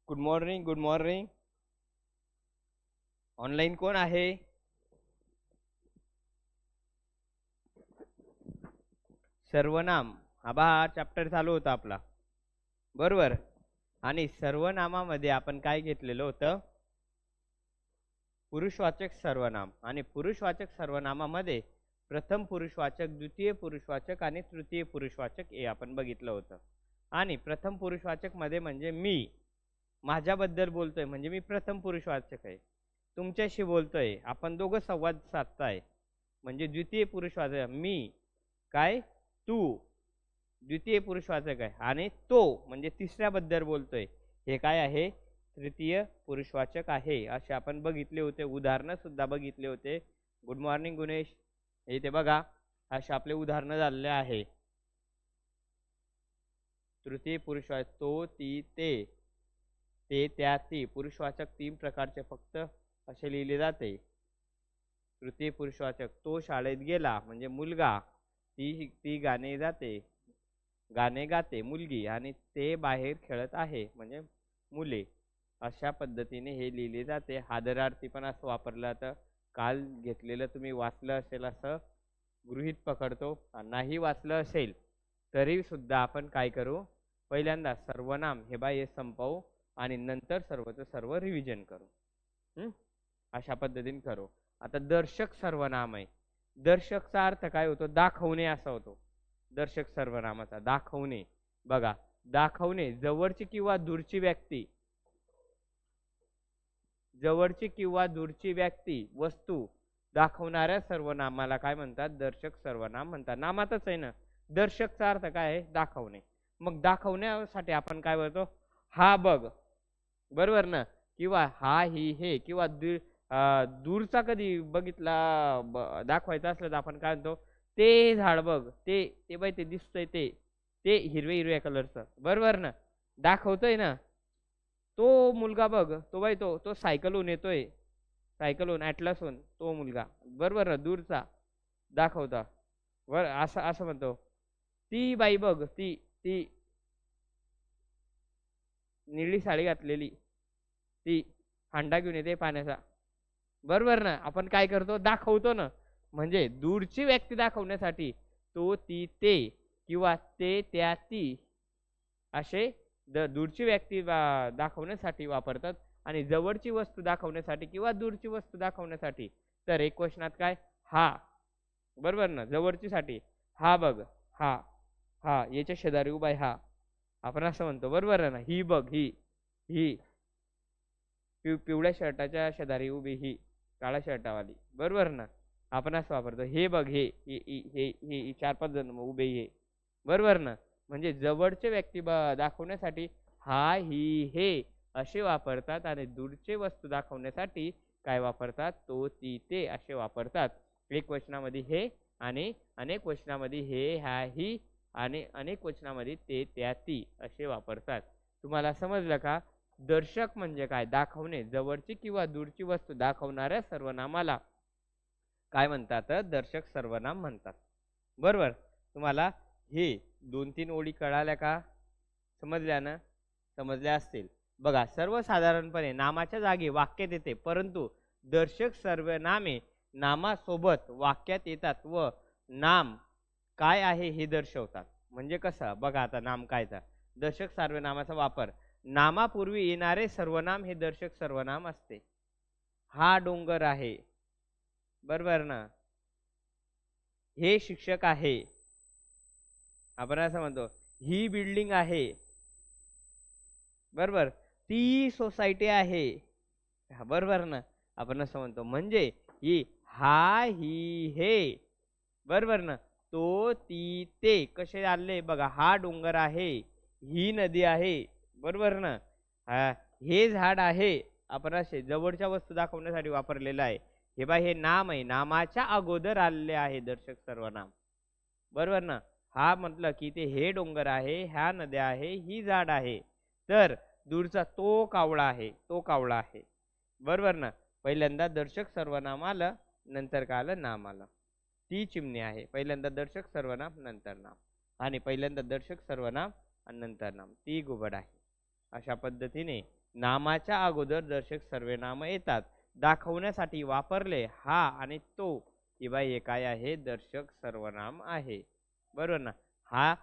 Good morning, good morning. Online कोण आहे? सर्वनाम. हा चॅप्टर चालू होता आपला, बरोबर. आणि सर्वनामामध्ये आपण काय घेतलेलं होतं? पुरुषवाचक सर्वनाम. आणि पुरुषवाचक सर्वनामामध्ये प्रथम पुरुषवाचक, द्वितीय पुरुषवाचक आणि तृतीय पुरुषवाचक हे आपण बघितलं होतं. आणि प्रथम पुरुषवाचक मध्ये म्हणजे मी, माझ्याबद्दल बोलतोय म्हणजे मी प्रथम पुरुषवाचक आहे. तुमच्याशी बोलतोय, आपण दोघं संवाद साधताय म्हणजे द्वितीय पुरुषवाचक. मी काय, तू द्वितीय पुरुषवाचक आहे. आणि तो म्हणजे तिसऱ्याबद्दल बोलतोय, हे काय आहे? तृतीय पुरुषवाचक आहे. असे आपण बघितले होते, उदाहरणं सुद्धा बघितले होते. Good morning Gunesh. इथे बघा, असे आपले उदाहरणं झालेले आहे. तृतीय पुरुषवाचक तो, ती, ते, ते, त्या, ती. पुरुषवाचक 3 प्रकारचे फक्त असे लिहिले जाते. तृतीय पुरुषवाचक तो शाळेत गेला म्हणजे मुलगा, ती गाणे जाते, गाणे गाते मुलगी, आणि ते बाहेर खेळत आहे म्हणजे मुले. अशा पद्धतीने हे लिहिले जाते. हादरार्थी पण असं वापरलं जातं. काल घेतलेलं तुम्ही वाचलं असेल असं गृहीत पकडतो. नाही वाचलं असेल तरी सुद्धा आपण काय करू, पहिल्यांदा सर्वनाम हे बाय संपवू आणि नंतर सर्वचं सर्व रिव्हिजन करू. अशा पद्धतीने करू. आता दर्शक सर्वनाम आहे. दर्शकचा अर्थ काय होतो? दाखवणे असा होतो दर्शक सर्वनामाचा. दाखवणे. बघा, दाखवणे जवळची किंवा दूरची व्यक्ती, जवळची किंवा दूरची व्यक्ती, वस्तू दाखवणाऱ्या सर्वनामाला काय म्हणतात? दर्शक सर्वनाम म्हणतात. नामातच आहे ना. दर्शकचा अर्थ काय आहे? दाखवणे. मग दाखवण्यासाठी आपण काय बोलतो? हा बघ, बरोबर ना. किंवा हा, ही, हे. किंवा दूरचा कधी बघितला दाखवायचा असलं तर आपण काय म्हणतो? ते झाड बघ, ते ते बाई ते दिसतंय, ते ते हिरव्या हिरव्या कलरचं, बरोबर ना. दाखवतोय ना. तो मुलगा बघ, तो बाई तो तो सायकलहून येतोय, सायकलहून ॲटलासहून तो मुलगा, बरोबर ना. दूरचा दाखवता, बर असं असं म्हणतो. ती बाई बघ, ती ती निळी साडी घातलेली, ती हांडा घेऊन येते पाण्याचा, बरोबर ना. आपण काय करतो? दाखवतो ना. म्हणजे दूरची व्यक्ती दाखवण्यासाठी तो, ती, ते किंवा ते, त्या, ती असे दूरची व्यक्ती दाखवण्यासाठी वापरतात. आणि जवळची वस्तू दाखवण्यासाठी किंवा दूरची वस्तू दाखवण्यासाठी तर एक क्वेश्चनात काय? हा, बरोबर ना. जवळचीसाठी हा बघ, हा हा याच्या शेजारी उभा आहे हा, आपण असं म्हणतो, बरोबर आहे ना. ही बघ, ही पिवळ्या शर्टाच्या शेजारी उभी ही काळ्या शर्टावाली, बरोबर ना. आपण असं वापरतो. हे बघ, हे 4-5 जण उभे, हे, बरोबर ना. म्हणजे जवळचे व्यक्ती दाखवण्यासाठी हा, ही, हे असे वापरतात. आणि दूरचे वस्तू दाखवण्यासाठी काय वापरतात? तो, ती, ते असे वापरतात. एक वचनामध्ये हे आणि अनेक वचनामध्ये हे, हा, ही आणि अनेक वचनामध्ये ते, त्या, ती असे वापरतात. तुम्हाला समजलं का? दर्शक म्हणजे काय? दाखवणे. जवळची किंवा दूरची वस्तू दाखवणाऱ्या सर्वनामाला काय म्हणतात? दर्शक सर्वनाम म्हणतात, बरोबर. तुम्हाला हे 2-3 ओळी कळाल्या का? समजल्या ना? समजल्या असतील. बघा, सर्वसाधारणपणे नामाच्या जागी वाक्यात येते, परंतु दर्शक सर्वनामे नामासोबत वाक्यात येतात व नाम काय आहे हे दर्शवतात. म्हणजे कसं? बघा, आता नाम कायचा? दर्शक सर्वनामाचा वापर. नामापूर्वी येणारे सर्वनाम हे दर्शक सर्वनाम असते. हा डोंगर आहे, बरोबर ना. हे शिक्षक आहे, आपण असं म्हणतो. ही बिल्डिंग आहे, बरोबर. ती सोसायटी आहे, बरोबर ना. आपण असं म्हणतो. म्हणजे ही, हा, ही, हे, बरोबर ना. तो, ती, ते कसे आले बघा. हा डोंगर आहे, ही नदी आहे, बरोबर ना. हे झाड आहे, आपण असे जवळच्या वस्तू दाखवण्यासाठी वापरलेलं आहे. हे बा, हे नाम आहे, नामाच्या अगोदर आलेले आहे दर्शक सर्वनाम, बरोबर ना. हा म्हटलं की ते हे डोंगर आहे, ह्या नद्या आहे, ही झाड आहे. तर दूरचा तो कावळा आहे, तो कावळा आहे, बरोबर ना. पहिल्यांदा दर्शक सर्वनाम आलं, नंतर काय आलं? नाम आलं. ती चिमणी आहे, पहिल्यांदा दर्शक सर्वनाम नंतर नाम. आणि पहिल्यांदा दर्शक सर्वनाम आणि नंतर नाम. ती घुबड आहे. अशा पद्धतीने नामाच्या अगोदर दर्शक सर्वनाम येतात. दाखवण्यासाठी वापरले हा आणि तो किंवा हे काय आहे दर्शक सर्वनाम आहे. बरोबर ना. हा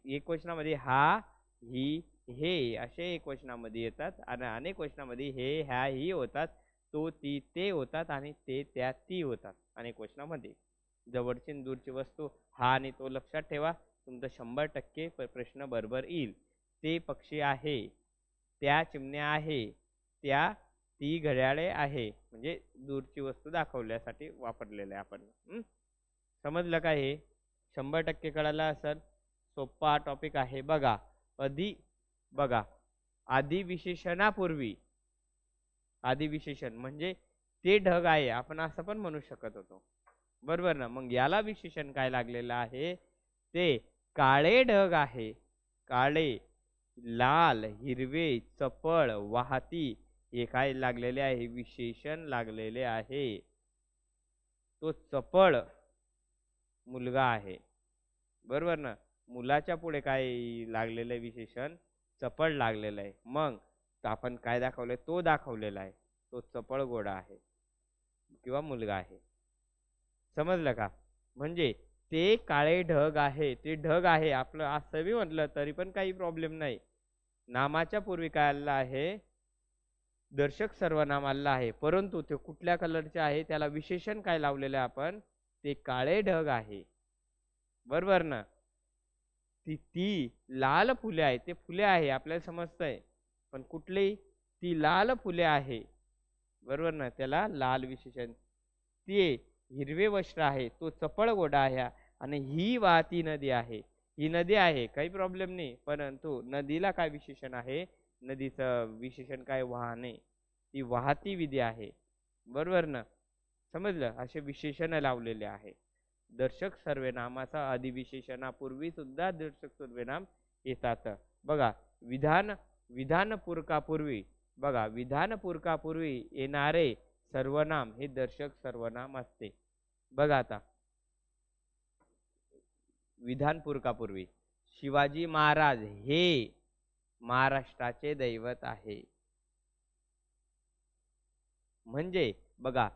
एकवचनामध्ये हा ही हे असे एकवचनामध्ये येतात आणि अनेक वचनामध्ये हे ह्या ही होतात, तो ती ते होतात आणि ते त्या ती होतात अनेक वचनामध्ये. जवळची आणि दूरची वस्तू हा आणि तो लक्षात ठेवा. तुमचा 100% प्रश्न बरोबर येईल. ते पक्षी आहे, त्या चिमण्या आहे, त्या ती घड्याळे आहे, म्हणजे दूरची वस्तू दाखवण्यासाठी वापरलेले आपण. समजलं का हे? 100% कळालं असेल. सोपा टॉपिक आहे. बघा बघा आधी विशेषणापूर्वी, आधी विशेषण म्हणजे ते ढग आहे आपण असं पण म्हणू शकत होतो. बरोबर ना. मग याला विशेषण काय लागलेलं आहे? ते काळे ढग आहे. काळे, लाल, हिरवे, चपळ, वाहती हे काय लागलेले आहे? विशेषण लागलेले आहे. तो चपळ मुलगा आहे. बरोबर ना. मुलाच्या पुढे काय लागलेलं आहे? विशेषण चपळ लागलेलं आहे. मग आपण काय दाखवलंय? तो दाखवलेला आहे. तो चपळ घोडा आहे किंवा मुलगा आहे. समजलं का? म्हणजे ते काळे ढग आहे, ते ढग आहे आपलं असं बी म्हटलं तरी पण काही प्रॉब्लेम नाही. नामाच्या पूर्वी काय आलेलं आहे? दर्शक सर्वनाम आलेलं आहे. परंतु ते कुठल्या कलरचे आहे त्याला विशेषण काय लावलेलं आहे आपण? ते काळे ढग आहे. बरोबर ना. ती लाल फुले आहे, ते फुले आहे आपल्याला समजतंय, पण कुठली? ती लाल फुले आहे. बरोबर ना. त्याला लाल विशेषण. ते हिरवे वस्त्र आहे, तो चपळ घोडा आहे आणि ही वाहती नदी आहे. ही नदी आहे, काही प्रॉब्लेम नाही. परंतु नदीला काय विशेषण आहे? नदीचं विशेषण काय? वाहने. ती वाहती विधी आहे. बरोबर ना. समजलं? असे विशेषण लावलेले आहे. दर्शक सर्वनामाचा अधिविशेषणापूर्वी सुद्धा दर्शक सर्वनाम येतात. बघा विधानपूर्वकापूर्वी, बघा विधानपूर्वकापूर्वी येणारे सर्वनाम हे दर्शक सर्वनाम असते. बघा आता विधानपूर्वकापूर्वी शिवाजी महाराज हे महाराष्ट्राचे दैवत आहे. म्हणजे बघा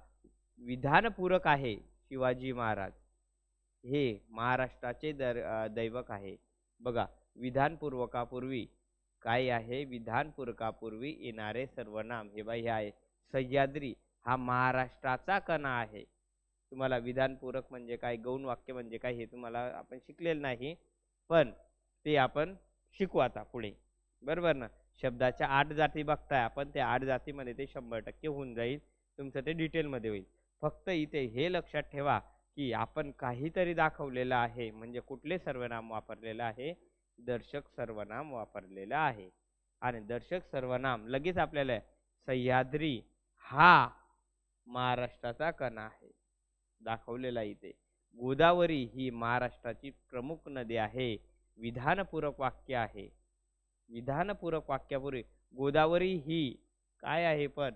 विधानपूरक आहे शिवाजी महाराज हे महाराष्ट्राचे दैवक आहे. बघा विधानपूर्वकापूर्वी काय आहे? विधानपूर्वकापूर्वी येणारे सर्वनाम हे बाई हे आहे. सह्याद्री हा महाराष्ट्राचा कणा आहे. तुम्हाला विधानपूरक म्हणजे काय, गौण वाक्य म्हणजे काय हे तुम्हाला आपण शिकलेलं नाही, पण ते आपण शिकू आता पुढे. बरोबर ना. शब्दाच्या 8 जाती बघताय आपण, त्या 8 जातीमध्ये ते 100% होऊन जाईल. तुमचं ते डिटेलमध्ये होईल. फक्त इथे हे लक्षात ठेवा की आपण काहीतरी दाखवलेलं आहे म्हणजे कुठले सर्वनाम वापरलेलं आहे? दर्शक सर्वनाम वापरलेलं आहे. आणि दर्शक सर्वनाम लगेच आपल्याला सह्याद्री हा महाराष्ट्राचा कणा आहे दाखवलेला इथे. गोदावरी ही महाराष्ट्राची प्रमुख नदी आहे. विधानपूरक वाक्य आहे. विधानपूरक वाक्यापूर्वी गोदावरी ही काय आहे? पण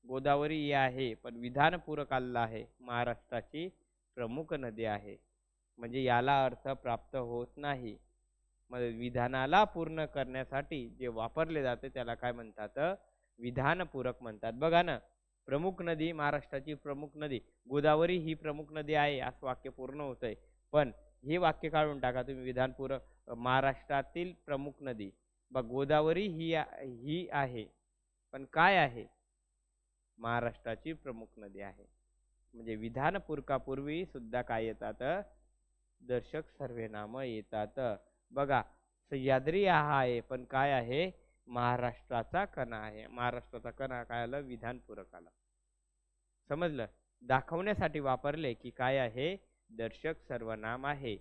गोदावरी ही आहे, पण विधानपूरक आलेला आहे. महाराष्ट्राची प्रमुख नदी आहे. म्हणजे याला अर्थ प्राप्त होत नाही. मग विधानाला पूर्ण करण्यासाठी जे वापरले जाते त्याला काय म्हणतात? विधानपूरक म्हणतात. बघा ना. प्रमुख नदी, महाराष्ट्राची प्रमुख नदी गोदावरी ही प्रमुख नदी आहे असं वाक्य पूर्ण होतंय. पण हे वाक्य काढून टाका तुम्ही. विधानपूरक महाराष्ट्रातील प्रमुख नदी, बघ गोदावरी ही आहे, पण काय आहे? महाराष्ट्राची प्रमुख नदी आहे. म्हणजे विधानपूर्वकापूर्वी सुद्धा काय येतात? दर्शक सर्वनाम येतात. बघा सह्याद्री हा आहे, पण काय आहे? महाराष्ट्राचा कणा आहे. महाराष्ट्राचा कणा काय आलं? विधानपूरक आला. समजलं? दाखवण्यासाठी वापरले की काय आहे? दर्शक सर्वनाम आहे.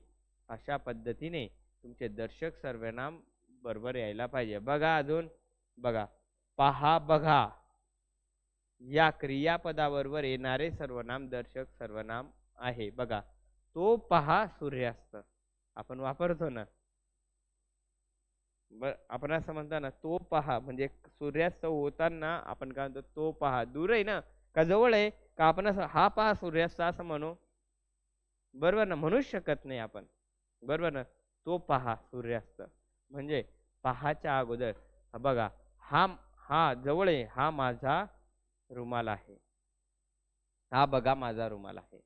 अशा पद्धतीने तुमचे दर्शक सर्वनाम बरोबर यायला पाहिजे. बघा अजून बघा पहा बघा या क्रियापदाबरोबर येणारे सर्वनाम दर्शक सर्वनाम आहे. बघा तो पहा सूर्यास्त आपण वापरतो ना. आपण असं म्हणतो ना, तो पहा म्हणजे सूर्यास्त होताना आपण काय म्हणतो? तो पहा. दूर आहे ना का जवळ आहे? का आपण असं हा पहा सूर्यास्त असं म्हणू? बरोबर ना. म्हणूच शकत नाही आपण. बरोबर ना. तो पहा सूर्यास्त म्हणजे पहाच्या अगोदर बघा हा हा जवळ आहे, हा माझा रुमाल आहे. हा बघा माझा रुमाल आहे.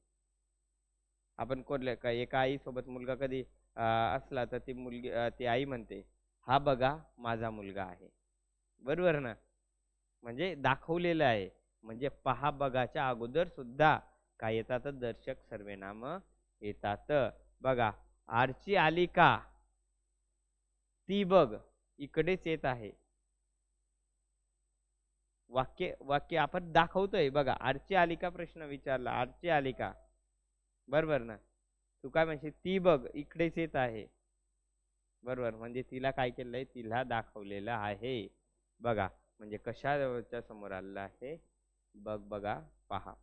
आपण कोणल्या का एका आईसोबत मुलगा कधी असला तर ती मुलगी ती आई म्हणते, हा बघा माझा मुलगा आहे. बरोबर ना? म्हणजे दाखवलेलं आहे. म्हणजे पहा बघाच्या अगोदर सुद्धा काय येतात? दर्शक सर्वनाम येतात. बघा, आरची आली का? ती बघ इकडेच येत आहे. वाक्य वाक्य आपण दाखवतोय. बघा, आरची आली का प्रश्न विचारला, आरची आली का? बरोबर ना? तू काय म्हणशील? ती बघ इकडेच येत आहे. बरोबर, म्हणजे तिला काय केलंय? तिला दाखवलेलं आहे. बघा, म्हणजे कशाच्या समोर आलेलं आहे? बघ बघा पहा.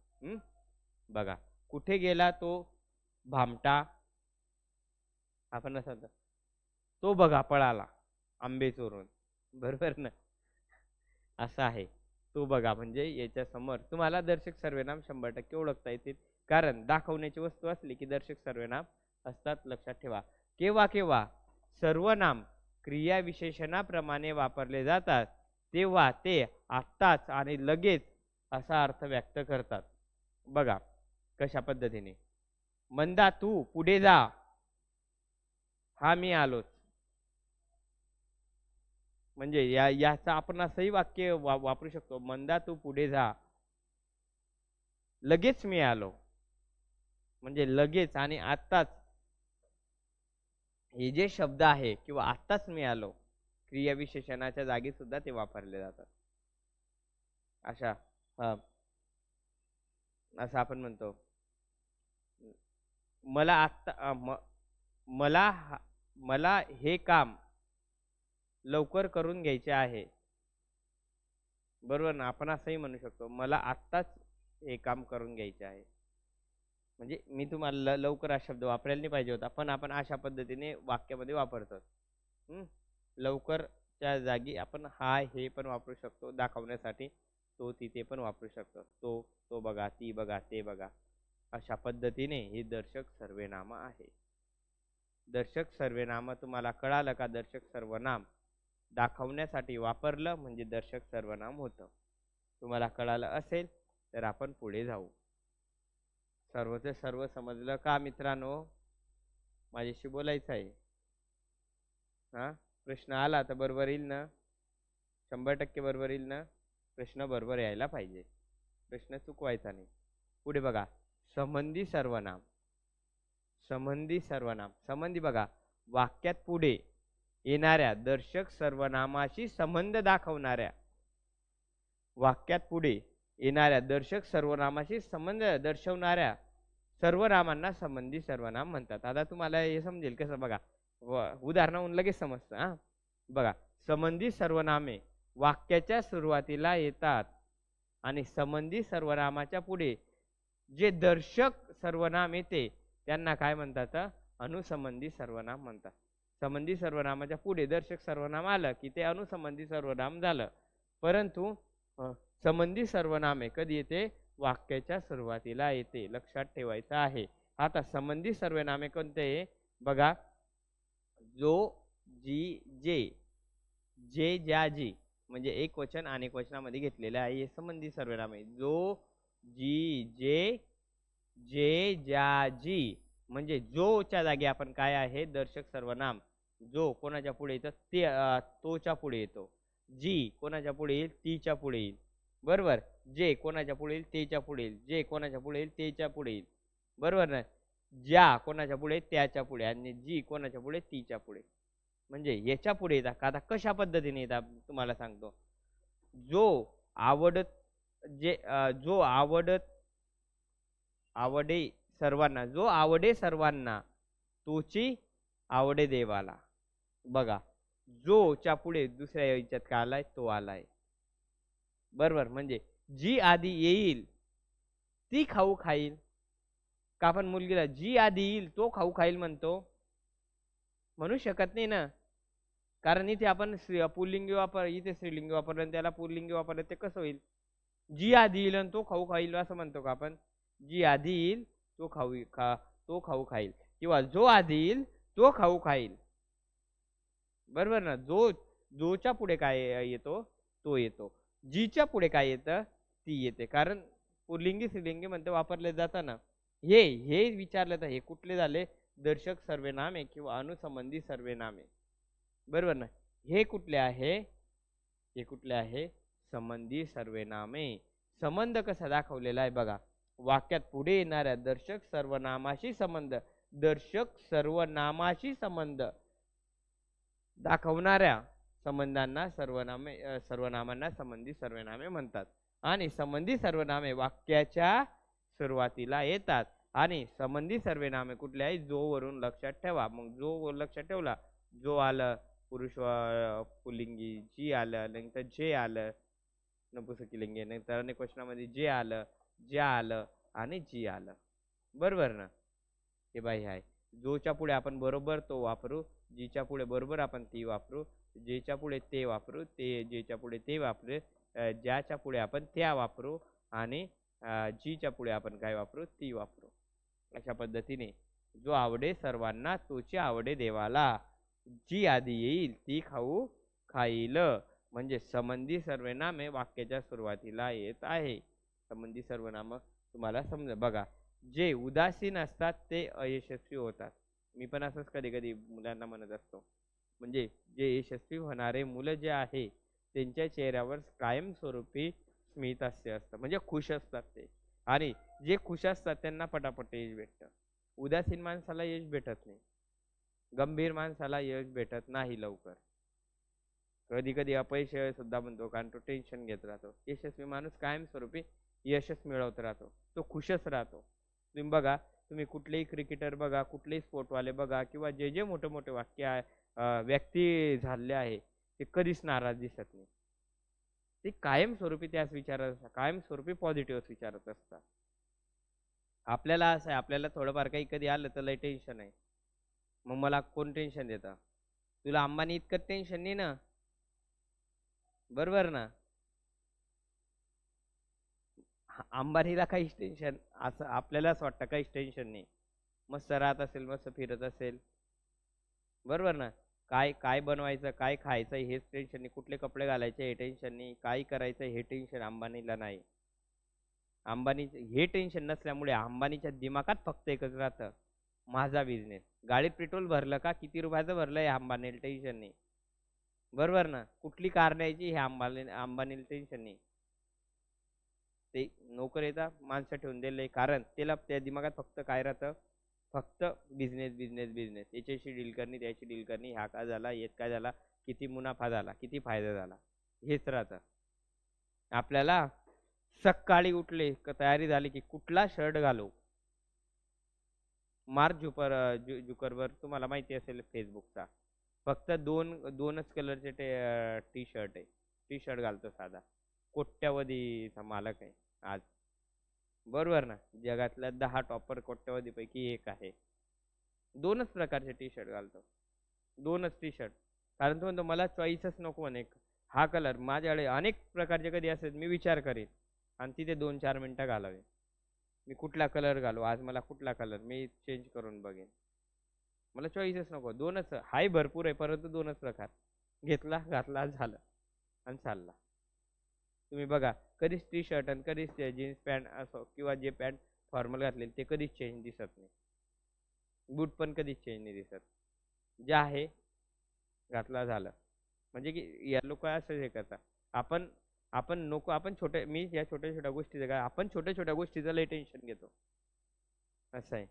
बघा, कुठे गेला तो भामटा? आपण असं म्हणतो, तो बघा पळाला आंबे चोरून. बरोबर ना? असं आहे. तो बघा म्हणजे याच्या समोर तुम्हाला दर्शक सर्वनाम 100% ओळखता येतील. कारण दाखवण्याची वस्तू असली की दर्शक सर्वनाम असतात. लक्षात ठेवा. केव्हा केव्हा सर्वनाम क्रियाविशेषणाप्रमाणे वापरले जातात तेव्हा ते आत्ताच आणि लगेच असा अर्थ व्यक्त करतात. बघा कशा पद्धतीने. मंदा तू पुढे जा. हा मी आलोच. म्हणजे याचा आपण असंही वाक्य वापरू शकतो. मंदा तू पुढे जा, लगेच मी आलो. म्हणजे लगेच आणि आत्ताच हे जे शब्द आहे किंवा आत्ताच मी आलो क्रियाविशेषणाच्या जागी सुद्धा ते वापरले जातात. अशा असं आपण म्हणतो, मला आत्ता मला मला हे काम लवकर करून घ्यायचे आहे. बरोबर ना? आपण असंही म्हणू शकतो, मला आत्ताच हे काम करून घ्यायचे आहे. म्हणजे मी तुम्हाला लवकर हा शब्द वापरायला नाही पाहिजे होता, पण आपण अशा पद्धतीने वाक्यामध्ये वापरतो. लवकरच्या जागी आपण हा हे पण वापरू शकतो दाखवण्यासाठी. तो तिथे पण वापरू शकतो. तो बघा, ती बघा, ते बघा. अशा पद्धतीने ही दर्शक सर्वनाम आहे. दर्शक सर्वनाम तुम्हाला कळालं का? दर्शक सर्वनाम दाखवण्यासाठी वापरलं म्हणजे दर्शक सर्वनाम होतं. तुम्हाला कळालं असेल तर आपण पुढे जाऊ. सर्वचे सर्व समजलं का मित्रांनो? माझ्याशी बोलायचं आहे. हा, प्रश्न आला तर बरोबर येईल ना? 100% बरोबर येईल ना? प्रश्न बरोबर यायला पाहिजे. प्रश्न चुकवायचा नाही. पुढे बघा, संबंधी सर्वनाम. संबंधी सर्वनाम. संबंधी बघा, वाक्यात पुढे येणाऱ्या दर्शक सर्वनामाशी संबंध दाखवणाऱ्या, वाक्यात पुढे येणाऱ्या दर्शक सर्वनामाशी संबंध दर्शवणाऱ्या सर्वनामांना संबंधी सर्वनाम म्हणतात. आता तुम्हाला हे समजेल कसं? बघा, उदाहरणावरून लगेच समजतं. हा बघा, संबंधी सर्वनामे वाक्याच्या सुरुवातीला येतात आणि संबंधी सर्वनामाच्या पुढे जे दर्शक सर्वनाम येते त्यांना काय म्हणतात? अनुसंबंधी सर्वनाम म्हणतात. संबंधी सर्वनामाच्या पुढे दर्शक सर्वनाम आलं की ते अनुसंबंधी सर्वनाम झालं. परंतु संबंधी सर्वनामे कधी येते? वाक्याच्या सुरुवातीला येते. लक्षात ठेवायचं आहे. आता संबंधी सर्वनामे कोणते? बघा, जो, जी, जे, जे, ज्या, जी म्हणजे एक वचन अनेक वचनामध्ये घेतलेले आहे. हे संबंधी सर्वनाम आहे. जो, जी, जे, जे, ज्या, जी म्हणजे जोच्या जागी आपण काय आहे? दर्शक सर्वनाम. जो कोणाच्या पुढे येतं? ते तोच्या पुढे येतो. जी कोणाच्या पुढे येईल? तीच्या पुढे येईल. बरोबर. जे कोणाच्या पुढे येईल? तेच्या पुढे येईल. जे कोणाच्या पुढे येईल? तेच्या पुढे येईल. बरोबर ना? ज्या कोणाच्या पुढे? त्याच्या पुढे. आणि जी कोणाच्या पुढे? तीच्या पुढे. म्हणजे याच्या पुढे येतात. आता कशा पद्धतीने येतात तुम्हाला सांगतो. जो आवडत, जे जो आवडे सर्वांना, जो आवडे सर्वांना तोची आवडे देवाला. बघा, जो च्या पुढे दुसऱ्या याच्यात काय आलाय? तो आलाय. बरोबर. म्हणजे जी आधी येईल ती खाऊ खाईल. का आपण मुलगीला जी आधी येईल तो खाऊ खाईल म्हणतो? म्हणू शकत नाही ना. कारण इथे आपण पुल्लिंगी इथे स्त्रीलिंगी वापरलं आणि त्याला पुल्लिंगी वापरलं, ते कसं होईल? जी आधी येईल आणि तो खाऊ खाईल असं म्हणतो का आपण? जी आधी येईल तो खाऊ खाईल किंवा जो आधी येईल तो खाऊ खाईल. बरोबर ना? जोच्या पुढे काय येतो? तो येतो. जीच्या पुढे काय येतं ती येते. कारण पुल्लिंगी स्त्रीलिंगी म्हणते वापरले जाताना हे विचारलं तर हे कुठले झाले दर्शक सर्वनामे किंवा अनुसंबंधी सर्वनामे. बरोबर ना. हे कुठले आहे हे कुठले आहे संबंधी सर्वनामे. संबंध कसा दाखवलेला आहे बघा. वाक्यात पुढे येणाऱ्या दर्शक सर्वनामाशी संबंध दाखवणाऱ्या संबंधांना सर्वनामांना संबंधी सर्वनामे म्हणतात. आणि संबंधी सर्वनामे वाक्याच्या सुरुवातीला येतात. आणि संबंधी सर्वनामे कुठले आहे जो वरून लक्षात ठेवा. मग जो लक्षात ठेवला जो आलं पुरुष पुल्लिंगी, जी आलं, नंतर जे आलं नपुसकलिंगी, नंतर अनेक वचनामध्ये जे आलं, ज्या आलं आणि जी आलं. बरोबर ना. हे बाई आहे. जोच्या पुढे आपण बरोबर तो वापरू, जीच्या पुढे बरोबर आपण ती वापरू, जेच्या पुढे ते वापरू, ते जेच्या पुढे ते वापरू, ज्याच्या पुढे आपण त्या वापरू आणि जीच्या पुढे आपण काय वापरू ती वापरू. अशा पद्धतीने जो आवडे सर्वांना तोची आवडे देवाला, जी आधी येईल ती खाऊ खाईल. म्हणजे संबंधी सर्वनामे वाक्याच्या सुरुवातीला येत आहे. संबंधी सर्वनाम तुम्हाला समजा बघा. जे उदासीन असतात ते अयशस्वी होतात. मी पण असंच कधी कधी मुलांना म्हणत असतो. म्हणजे जे यशस्वी होणारे मुलं जे आहे त्यांच्या चेहऱ्यावर कायमस्वरूपी स्मितहास्य असतं. म्हणजे खुश असतात ते. आणि जे खुश असतात त्यांना पटापट यश भेटतं. उदासीन माणसाला यश भेटत नाही. गंभीर माणसाला यश भेटत नाही लवकर. कधी कधी अपयश सुद्धा म्हणतो कारण तो टेन्शन घेत राहतो. यशस्वी माणूस कायमस्वरूपी यशच मिळवत राहतो. तो खुशच राहतो. तुम्ही बघा, तुम्ही कुठलेही क्रिकेटर बघा, कुठलेही स्पोर्टवाले बघा किंवा जे जे मोठे मोठे व्यक्ती झाले आहे ते कधीच नाराज दिसत नाही. ते कायमस्वरूपी त्याच विचारात असतात, कायमस्वरूपी पॉझिटिव्ह विचारत असतात. आपल्याला असं आहे, आपल्याला थोडंफार काही कधी आलं तर लय टेन्शन आहे. मग मला कोण टेन्शन देतं? तुला अंबानी इतकं टेन्शन नाही ना. बरोबर ना. अंबानीला काहीच टेन्शन असं आपल्यालाच वाटतं काहीच टेन्शन नाही. मस्त राहत असेल, मस्त फिरत असेल. बरोबर ना. काय काय बनवायचं, काय खायचं हेच टेन्शन नाही. कुठले कपडे घालायचे हे टेन्शन नाही. काय करायचं हे टेन्शन अंबानीला नाही. अंबानी हे टेन्शन नसल्यामुळे अंबानीच्या दिमागात फक्त एकच राहतं, माझा बिझनेस. गाडीत पेट्रोल भरलं का किती रुपयाचं भरलं हे अंबानीला टेन्शन नाही. बरोबर ना. कुठली कार न्यायची हे अंबानीला टेन्शन नाही. ते नोकर येतात माणसं ठेवून दिले कारण त्याला त्या दिमागात फक्त काय राहतं, फक्त बिझनेस बिझनेस बिझनेस. याच्याशी डील करणे, त्याची डील करणे, ह्या काय झाला, येत काय झाला, किती मुनाफा झाला, किती फायदा झाला, हेच राहतं. आपल्याला सकाळी उठले तयारी झाली की कुठला शर्ट घालू. मार्क जुकरबर्ग तुम्हाला माहिती असेल फेसबुकचा. फक्त दोनच कलरचे टी शर्ट आहे. टी शर्ट घालतो साधा. कोट्यावधीचा मालक आहे आज. बरोबर ना. जगातल्या 10 टॉपर कोट्यावधीपैकी एक आहे. दोनच प्रकारचे टी शर्ट घालतो. दोनच टी शर्ट. कारण तो म्हणतो मला चॉईसच नको म्हणे. हा कलर माझ्याकडे अनेक प्रकारचे कधी असेल मी विचार करेन आणि तिथे 2-4 मिनिटं घालावे. मी कुठला कलर घालू आज, मला कुठला कलर मी चेंज करून बघेन. मला चॉईसच नको. दोनच हाय भरपूर आहे परंतु दोनच प्रकार. घेतला घातला झालं आणि चालला. तुम्ही बघा कधीच टी शर्ट आणि कधीच जीन्स पॅन्ट असो किंवा जे पॅन्ट फॉर्मल घातले ते कधीच चेंज दिसत नाही. बूट पण कधीच चेंज नाही दिसत. जे आहे घातला झालं. म्हणजे की या लोक असं हे करतात. आपण आपण नको आपण छोटे मी या छोट्या छोट्या गोष्टीचं काय आपण छोट्या छोट्या गोष्टीचं लय टेन्शन घेतो. असं आहे.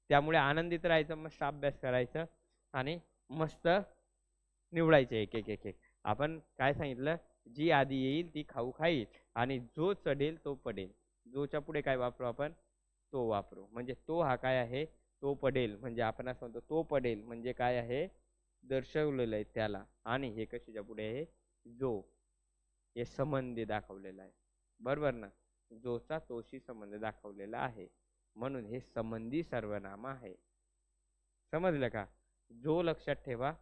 त्यामुळे आनंदित राहायचं, मस्त अभ्यास करायचं आणि मस्त निवडायचे एक एक एक एक. आपण काय सांगितलं, जी आधी येईल ती खाऊ खाईल आणि जो चढेल तो पडेल. जोच्या पुढे काय वापरू आपण तो वापरू. म्हणजे तो हा काय आहे तो पडेल. म्हणजे आपण असं म्हणतो तो पडेल म्हणजे काय आहे दर्शवलेलं आहे त्याला. आणि हे कशाच्या पुढे आहे जो. हे संबंधी दाखवलेला आहे. बरोबर ना. जोचा तोशी संबंध दाखवलेला आहे म्हणून हे संबंधी सर्वनाम आहे. समजलं का. जो लक्षात ठेवा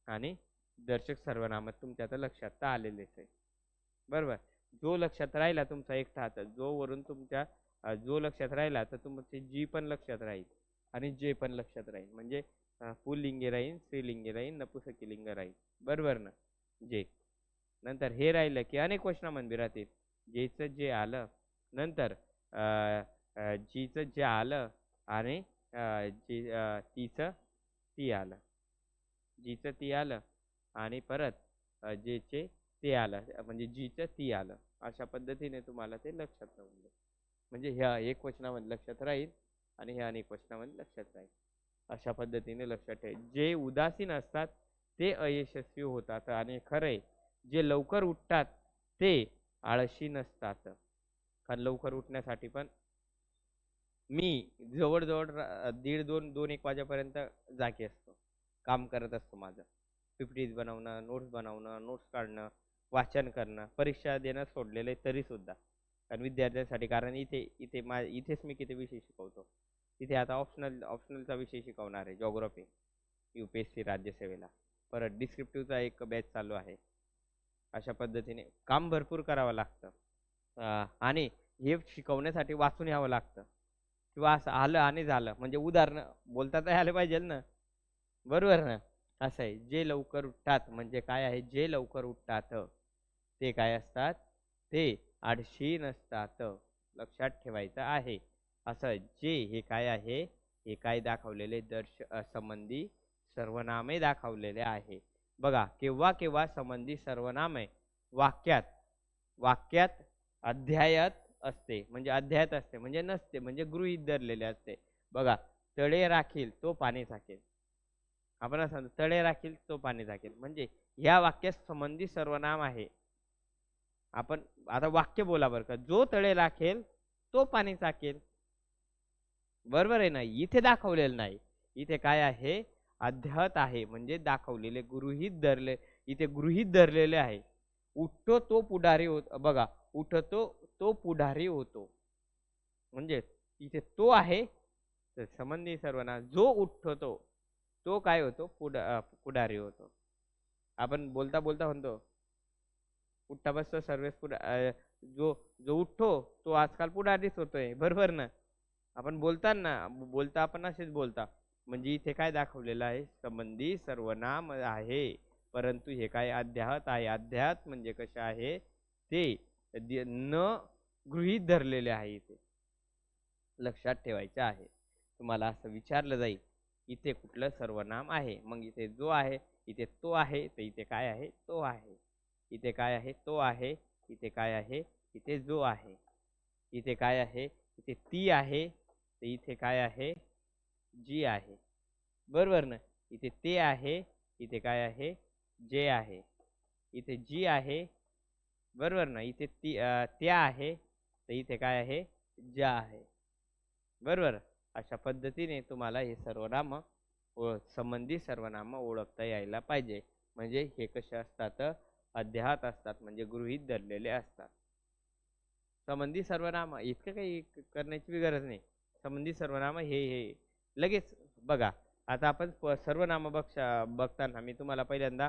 आणि दर्शक सर्वनामात तुमच्या आता लक्षात तर आलेलेच आहे. बरोबर. जो लक्षात राहिला तुमचा एकटा हात, जो वरून तुमच्या जो लक्षात राहिला तर तुमची जी पण लक्षात राहील आणि जे पण लक्षात राहील. म्हणजे पुल्लिंगी राहील, स्त्रीलिंगी राहील, नपुसकलिंग राहील. बरोबर ना. जे नंतर हे राहिलं की अनेक वचना मंदिरातील जेचं जे आलं, नंतर जीचं जे आलं आणि तीचं ती आलं, जीचं ती आलं आणि परत जेचे ते आलं, म्हणजे जीचं ती आलं. अशा पद्धतीने तुम्हाला ते लक्षात राहून जाईल. म्हणजे ह्या एक वचनामध्ये लक्षात राहील आणि ह्या अनेक वचनामध्ये लक्षात राहील. अशा पद्धतीने लक्षात ठेव. जे उदासीन असतात ते अयशस्वी होतात आणि खरे जे लवकर उठतात ते आळशी नसतात. कारण लवकर उठण्यासाठी पण मी जवळजवळ दीड दोन एक वाजेपर्यंत जागे असतो, काम करत असतो माझं. पीपीटीज बनवणं, नोट्स बनवणं, नोट्स काढणं, वाचन करणं, परीक्षा देणं सोडलेलं आहे तरीसुद्धा. कारण विद्यार्थ्यांसाठी, कारण इथेच मी किती विषय शिकवतो. तिथे आता ऑप्शनलचा विषय शिकवणार आहे, जॉग्राफी, UPSC राज्यसेवेला. परत डिस्क्रिप्टिव्हचा एक बॅच चालू आहे. अशा पद्धतीने काम भरपूर करावं लागतं आणि हे शिकवण्यासाठी वाचून यावं लागतं, किंवा असं आलं आणि झालं म्हणजे उदाहरणं बोलता तर आले पाहिजे ना, बरोबर ना. असं आहे, जे लवकर उठतात म्हणजे काय आहे, जे लवकर उठतात ते काय असतात, ते आळशी नसतात. लक्षात ठेवायचं आहे. असं जे हे काय आहे, हे काय दाखवलेले संबंधी सर्वनामे दाखवलेले आहे. बघा, केव्हा केव्हा संबंधी सर्वनामे वाक्यात वाक्यात अध्यायात असते, म्हणजे अध्यायात असते म्हणजे नसते, म्हणजे गृहीत धरलेले असते. बघा, तळे राखील तो पाणी टाकेल. आपण असं तळे राखील तो पाणी टाकेल, म्हणजे या वाक्यात संबंधी सर्वनाम आहे. आपण आता वाक्य बोला बरं का, जो तळे राखेल तो पाणी टाकेल, बरोबर आहे ना. इथे दाखवलेलं नाही, इथे काय आहे, अध्याहत आहे, म्हणजे दाखवलेले गृहीत धरले, इथे गृहीत धरलेले आहे. उठतो तो पुढारी होतो, बघा, उठतो तो पुढारी होतो, म्हणजे इथे तो आहे तर संबंधी सर्वनाम. जो उठतो तो काय होतो, पुढारी होतो. आपण बोलता बोलता म्हणतो उठता बसतो सर्वेस जो जो उठतो तो आजकाल पुढारीच होतोय, बरोबर ना. आपण बोलता आपण असेच बोलता, म्हणजे इथे काय दाखवलेलं आहे, संबंधी सर्वनाम आहे, परंतु हे काय अध्याहत आहे. अध्याहत म्हणजे कसे आहे, ते न गृहीत धरलेले आहे. इथे लक्षात ठेवायचं आहे. तुम्हाला असं विचारलं जाईल, इथे कुठलं सर्वनाम आहे, मग इथे जो आहे, इथे तो आहे, तर इथे काय आहे, तो आहे. इथे काय आहे, तो आहे. इथे काय आहे, इथे जो आहे. इथे काय आहे, इथे ती आहे, तर इथे काय आहे, जी आहे, बरोबर ना. इथे ते आहे, इथे काय आहे, जे आहे. इथे जी आहे, बरोबर ना. इथे त्या आहे, तर इथे काय आहे, ज्या आहे, बरोबर. अशा पद्धतीने तुम्हाला हे सर्वनाम संबंधी सर्वनाम ओळखता यायला पाहिजे. म्हणजे हे कसे असतात, अध्याहत असतात, म्हणजे गृहीत धरलेले असतात. संबंधी सर्वनाम इतकं काही करण्याची गरज नाही. संबंधी सर्वनाम हे लगेच बघा. आता आपण सर्वनाम बघताना मी तुम्हाला पहिल्यांदा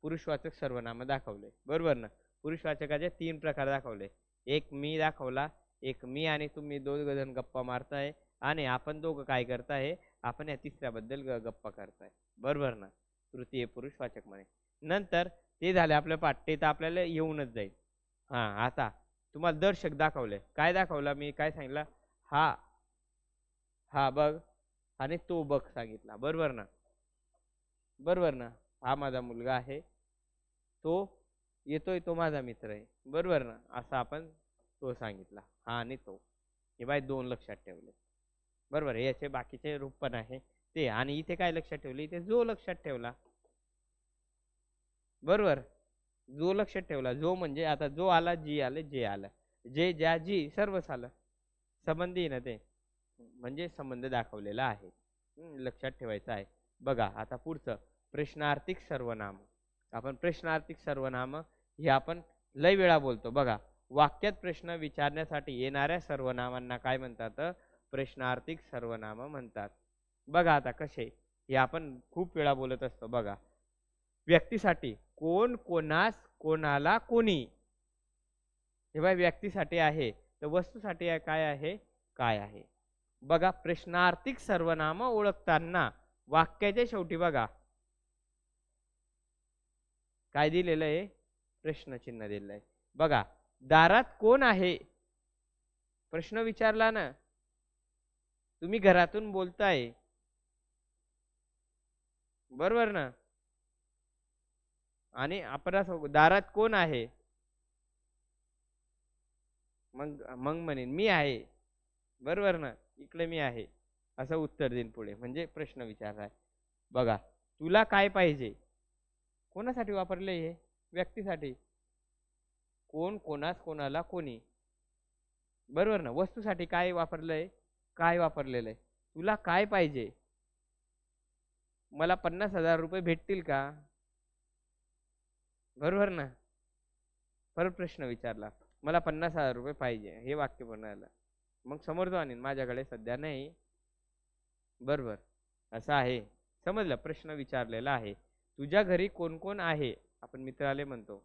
पुरुषवाचक सर्वनाम दाखवले, बरोबर ना. पुरुषवाचकाचे 3 प्रकार दाखवले. एक मी दाखवला, एक मी आणि तुम्ही दोघ जण गप्पा मारताय, आणि आपण दोघं काय करताय, आपण या तिसऱ्याबद्दल गप्पा करताय, बरोबर ना. तृतीय पुरुषवाचक म्हणे. नंतर ते झाले आपल्या पाठ, ते तर आपल्याला येऊनच जाईल. आता तुम्हाला दर्शक दाखवले. काय दाखवला मी, काय सांगितलं, हा बघ आणि तो बघ सांगितला, बरोबर ना. बरोबर ना. हा माझा मुलगा आहे, तो येतोय, तो माझा मित्र आहे, बरोबर ना. असा आपण तो सांगितला, हा आणि तो. हे बाय 2 लक्षात ठेवले, बरोबर. याचे बाकीचे रूप पण आहे ते. आणि इथे काय लक्षात ठेवले, इथे जो लक्षात ठेवला, बरोबर. जो लक्षात ठेवला, जो म्हणजे आता जो आला, जी आले, जे आलं, जे ज्या जी सर्वच आलं, संबंधी ना ते, म्हणजे संबंध दाखवलेला आहे. लक्षात ठेवायचं आहे. बघा आता पुढचं प्रश्नार्थक सर्वनाम. आपण प्रश्नार्थक सर्वनाम हे आपण लय वेळा बोलतो. बघा, वाक्यात प्रश्न विचारण्यासाठी येणाऱ्या सर्वनामांना काय म्हणतात, प्रश्नार्थक सर्वनाम म्हणतात. बघा आता कसे, हे आपण खूप वेळा बोलत असतो. बघा, व्यक्तीसाठी कोण, कोणास, कोणाला, कोणी, हे व्यक्तीसाठी आहे. तर वस्तूसाठी काय आहे, काय आहे. बघा, प्रश्नार्थक सर्वनाम ओळखताना वाक्याच्या शेवटी बघा काय दिलेलं आहे, प्रश्नचिन्ह दिलेलं आहे. बघा, दारात कोण आहे प्रश्न विचारला ना, तुम्ही घरातून बोलताय, बरोबर ना, आणि आपण असं दारात कोण आहे, मग मग म्हणेन मी आहे, बरोबर ना, इकडे मी आहे, असं उत्तर देईन पुढे, म्हणजे प्रश्न विचारलाय. बघा, तुला काय पाहिजे, कोणासाठी वापरले हे, व्यक्तीसाठी. कोण, कोणास, कोणाला, कोणी, बरोबर ना. वस्तूसाठी काय वापरलंय, काय वापरलेलं आहे. तुला काय पाहिजे, मला 50,000 रुपये भेटतील का, बरोबर ना. परत प्रश्न विचारला, मला 50,000 रुपये पाहिजे, हे वाक्य बनायला, मग समोर जाऊन माझ्याकडे सध्या नाही, बरोबर, असं आहे. समजलं, प्रश्न विचारलेला आहे. तुझ्या घरी कोण कोण आहे, आपण मित्राले म्हणतो,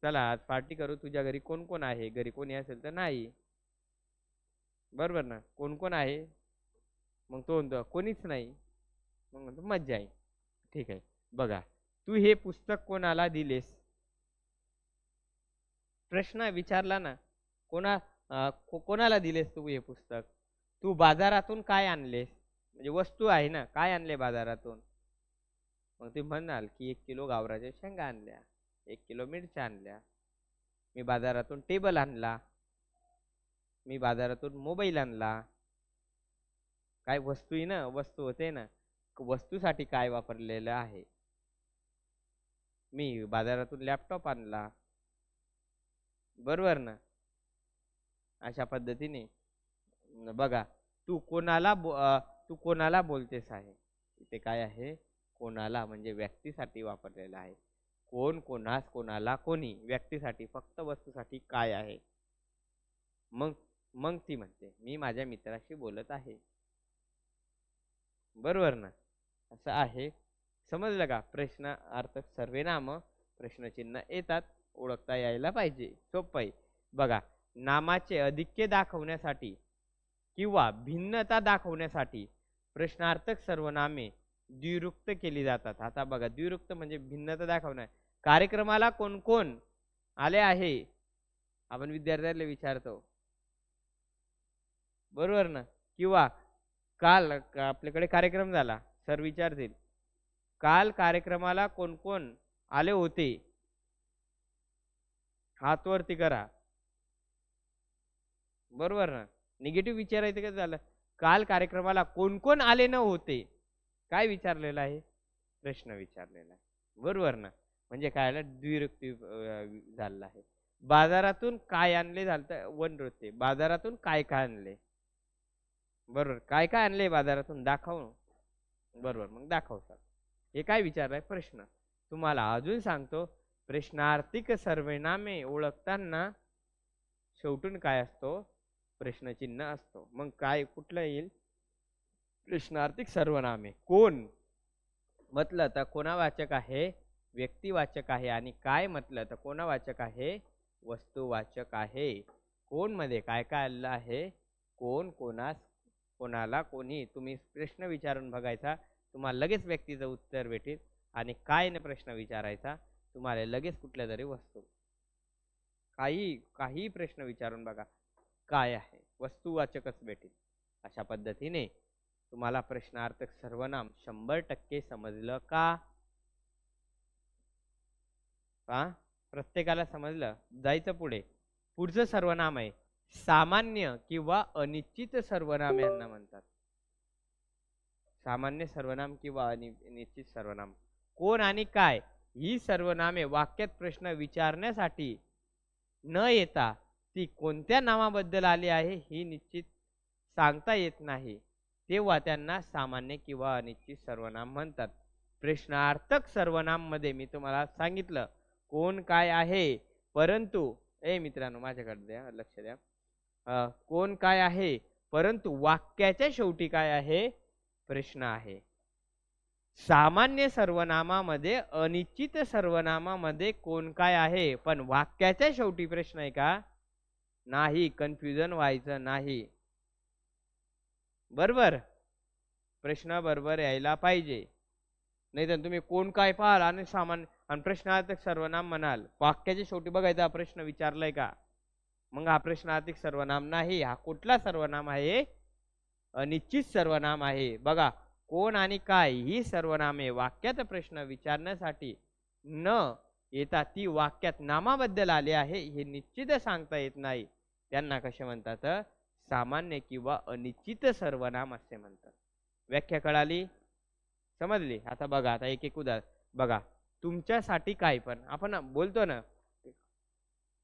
चला आज पार्टी करू, तुझ्या घरी कोण कोण आहे, घरी कोणी असेल तर नाही, बरोबर ना. कोण कोण आहे, मग तो म्हणतो कोणीच नाही, मग म्हणतो मज्जा आहे. ठीक आहे. बघा, तू हे पुस्तक कोणाला दिलेस, प्रश्न विचारला ना, कोणाला दिलेस तू हे पुस्तक. तू बाजारातून काय आणलेस, म्हणजे वस्तू आहे ना, काय आणले बाजारातून, मग तुम्ही म्हणाल की 1 किलो गावराच्या शेंगा आणल्या, 1 किलो मिरच्या आणल्या, मी बाजारातून टेबल आणला, मी बाजारातून मोबाईल आणला. काय वस्तू आहे ना, वस्तू होते ना, वस्तूसाठी काय वापरलेलं आहे, मी बाजारातून लॅपटॉप आणला, बरोबर ना. अशा पद्धतीने बघा, तू कोणाला बोलतेस आहे, इथे काय आहे, कोणाला म्हणजे व्यक्तीसाठी वापरलेला आहे. कोण, कोणास, कोणाला, कोणी, व्यक्तीसाठी, फक्त वस्तूसाठी काय आहे. मग मग ती म्हणते मी माझ्या मित्राशी बोलत आहे, बरोबर ना. असं आहे. समजलं का. प्रश्नार्थक सर्वनाम प्रश्नचिन्ह येतात, ओळखता यायला पाहिजे, सोपं आहे. बघा, नामाचे अधिक्य दाखवण्यासाठी किंवा भिन्नता दाखवण्यासाठी प्रश्नार्थक सर्वनामे द्विरुक्त केली जातात. आता बघा, द्विरुक्त म्हणजे भिन्नता दाखवणार. कार्यक्रमाला कोण कोण आले आहे, आपण विद्यार्थ्याला विचारतो, बरोबर ना. किंवा काल आपल्याकडे कार्यक्रम झाला, सर विचारतील काल कार्यक्रमाला कोण कोण आले होते, हात वरती करा, बरोबर ना. निगेटिव्ह विचारायचं काय झालं, काल कार्यक्रमाला कोण कोण आले न होते, काय विचारलेलं आहे, प्रश्न विचारलेला आहे, बरोबर ना. म्हणजे काय द्विरुक्ती झालेला आहे. बाजारातून काय आणले झालं तर वनवृत्ती, बाजारातून काय काय आणले, बरोबर, काय काय आणले बाजारातून दाखव, बरोबर, मग दाखव सर. हे काय विचारलाय, प्रश्न. तुम्हाला अजून सांगतो, प्रश्नार्थिक सर्वनामे ओळखताना शेवटून काय असतो, प्रश्नचिन्ह असतो. मग काय कुठलं येईल, प्रश्नार्थिक सर्वनामे. कोण म्हटलं तर कोणावाचक आहे, व्यक्तिवाचक आहे, आणि काय म्हटलं तर कोणावाचक आहे, वस्तुवाचक आहे. कोण मध्ये काय काय आलेलं आहे, कोण, कोणास, कोणाला, कोणी. तुम्ही प्रश्न विचारून बघायचा, तुम्हाला लगेच व्यक्तीचं उत्तर भेटेल, आणि काय न प्रश्न विचारायचा, तुम्हाला लगेच कुठल्या तरी वस्तू, काही प्रश्न विचारून बघा, काय आहे, वस्तुवाचकच भेटेल. अशा पद्धतीने तुम्हाला प्रश्नार्थक सर्वनाम 100% समजलं का? प्रत्येकाला समजलं. जायचं पुढे. पुढचं सर्वनाम आहे सामान्य किंवा अनिश्चित सर्वनाम यांना म्हणतात. सामान्य सर्वनाम किंवा अनिश्चित सर्वनाम. कोण आणि काय ही सर्वनामे वाक्यात प्रश्न विचारण्यासाठी न येता ती कोणत्या नावाबद्दल आली आहे ही निश्चित सांगता येत नाही, तेव्हा त्यांना सामान्य किंवा अनिश्चित सर्वनाम म्हणतात. प्रश्नार्थक सर्वनाम मध्ये मी तुम्हाला सांगितलं कोण काय आहे, परंतु मित्रांनो माझ्याकडे द्या, लक्ष द्या. कोण काय आहे, परंतु वाक्याच्या शेवटी काय आहे, प्रश्न आहे. सामान्य सर्वनामामध्ये अनिश्चित सर्वनामामध्ये कोण काय आहे, पण वाक्याच्या शेवटी प्रश्न आहे का, नाही. कन्फ्युजन व्हायचं नाही, बरोबर. प्रश्न बरोबर यायला पाहिजे. नाही तर तुम्ही कोण काय पाहाल आणि सामान्य आणि प्रश्नार्थक सर्वनाम म्हणाल, वाक्याच्या शेवटी बघायचा प्रश्न विचारलाय का, मग हा प्रश्नार्थक सर्वनाम नाही. हा कुठला सर्वनाम आहे? अनिश्चित सर्वनाम आहे. बघा, कोण आणि काय ही सर्वनामे वाक्यात प्रश्न विचारण्यासाठी न येता ती वाक्यात नामाबद्दल आले आहे हे निश्चित सांगता येत नाही. त्यांना कसे म्हणतात? सामान्य किंवा अनिश्चित सर्वनाम असे म्हणतात. व्याख्या कळाली? समजली? आता बघा, आता एक एक उदाहरण बघा. तुमच्यासाठी काय पण आपण बोलतो ना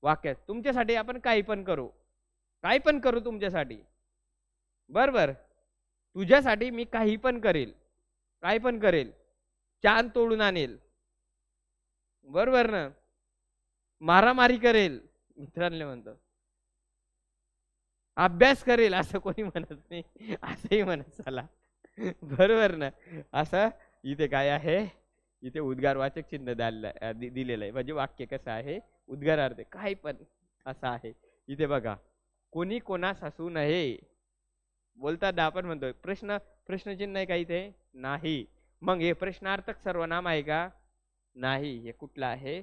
वाक्यात, तुमच्यासाठी आपण काही पण करू, काही पण करू तुमच्यासाठी, बरोबर. तुझ्यासाठी मी काही पण करेल, काही पण करेल, चांद तोडून आणेल, बरोबर ना. मारामारी करेल, मित्रांना म्हणतो. अभ्यास करेल असं कोणी म्हणत नाही, असंही म्हणत चला, बरोबर ना. असं इथे काय आहे? इथे उद्गारवाचक चिन्ह दिलेलं आहे. म्हणजे वाक्य कसं आहे? उद्गारार्थ काय पण असं आहे. इथे बघा, कोणी कोणास हसू नये बोलतात आपण म्हणतोय. प्रश्नचिन्ह आहे का इथे? नाही. मग हे प्रश्नार्थक सर्वनाम आहे का? नाही. हे कुठलं आहे?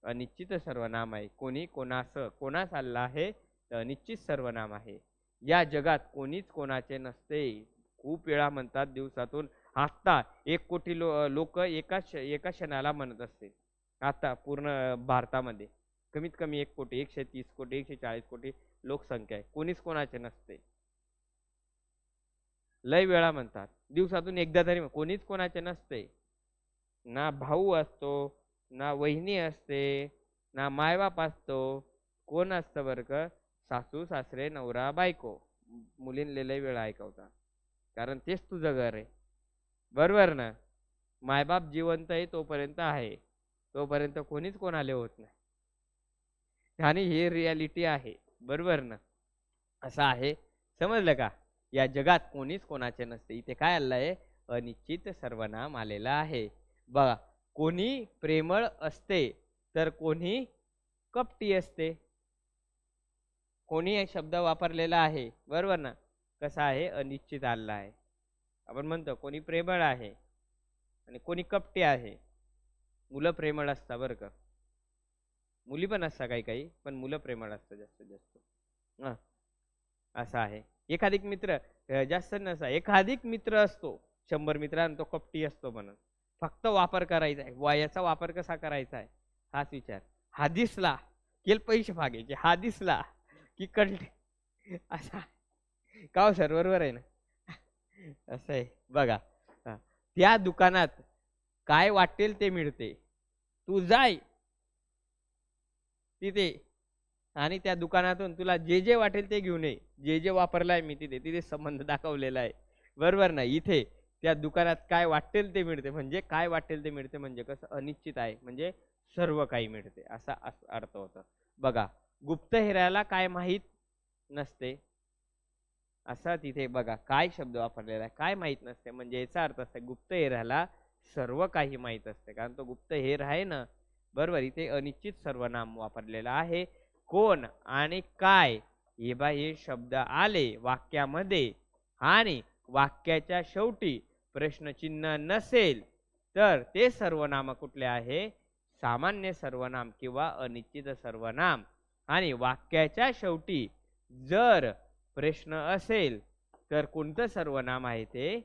अनिश्चित सर्वनाम आहे. कोणी कोणास, कोणास आलेला आहे अनिश्चित सर्वनाम आहे. या जगात कोणीच कोणाचे नसते. खूप वेळा म्हणतात दिवसातून. आता 1 कोटी लोक एका क्षणाला म्हणत असते. आता पूर्ण भारतामध्ये कमीत कमी 1 कोटी, 130 कोटी, 140 कोटी लोकसंख्या आहे. कोणीच कोणाचे नसते. लय वेळा म्हणतात. दिवसातून एकदा तरी कोणीच कोणाचे नसते. ना भाऊ असतो, ना वहिनी असते, ना मायबाप असतो. कोण असतं बरं का? सासू सासरे नवरा बायको. मुलींले लय वेळा ऐकवतात, कारण तेच तुझं घर आहे, बरोबर ना. मायबाप जिवंत आहे तोपर्यंत आहे, तोपर्यंत कोणीच कोणाले होत नाही. आणि हे रियालिटी आहे, बरोबर ना. असं आहे. समजलं का? या जगात कोणीच कोणाचे नसते. इथे काय आलेलं आहे? अनिश्चित सर्वनाम आलेला आहे. बघा, कोणी प्रेमळ असते तर कोणी कपटी असते. कोणी एक शब्द वापरलेला आहे, बरोबर ना. कसा आहे? अनिश्चित आलेला आहे. आपण म्हणतो कोणी प्रेमळ आहे आणि कोणी कपटी आहे. मुलं प्रेमळ असतात बरं का, मुली पण असतात काही काही, पण मुलं प्रेमळ असतात जास्तीत जास्त. असं आहे. एखादिक मित्र जास्त नसा, एखादिक मित्र असतो 100 मित्रांना, तो कपटी असतो म्हणून. फक्त वापर करायचा आहे. वयाचा वापर कसा करायचा आहे हाच विचार. हा दिसला केल पैसे भागायचे, हा दिसला की कळते. असा का हो सर? बरोबर आहे ना. असं आहे बघा. त्या दुकानात काय वाटेल ते मिळते. तू जाय तिथे आणि त्या दुकानातून तुला जे जे वाटेल ते घेऊन ये. जे जे वापरलाय मी तिथे तिथे संबंध दाखवलेला आहे, बरोबर ना. इथे त्या दुकानात काय वाटेल ते मिळते. म्हणजे काय वाटेल ते मिळते म्हणजे कसं? अनिश्चित आहे, म्हणजे सर्व काही मिळते असा अर्थ होतो. बघा, गुप्तहेराला काय माहीत नसते, असा तिथे बघा काय शब्द वापरलेला आहे. काय माहीत नसते म्हणजे याचा अर्थ असा, गुप्तहेराला सर्व काही माहीत असते, कारण तो गुप्तहेर आहे ना, बरोबर. इथे अनिश्चित सर्वनाम वापरलेला आहे. कोण आणि काय हे शब्द आले वाक्यामध्ये आणि वाक्याच्या शेवटी प्रश्नचिन्ह नसेल तर ते सर्वनाम कुठले आहे? सामान्य सर्वनाम किंवा अनिश्चित सर्वनाम. आणि वाक्याच्या शेवटी जर प्रश्न असेल तर कोणतं सर्वनाम आहे ते?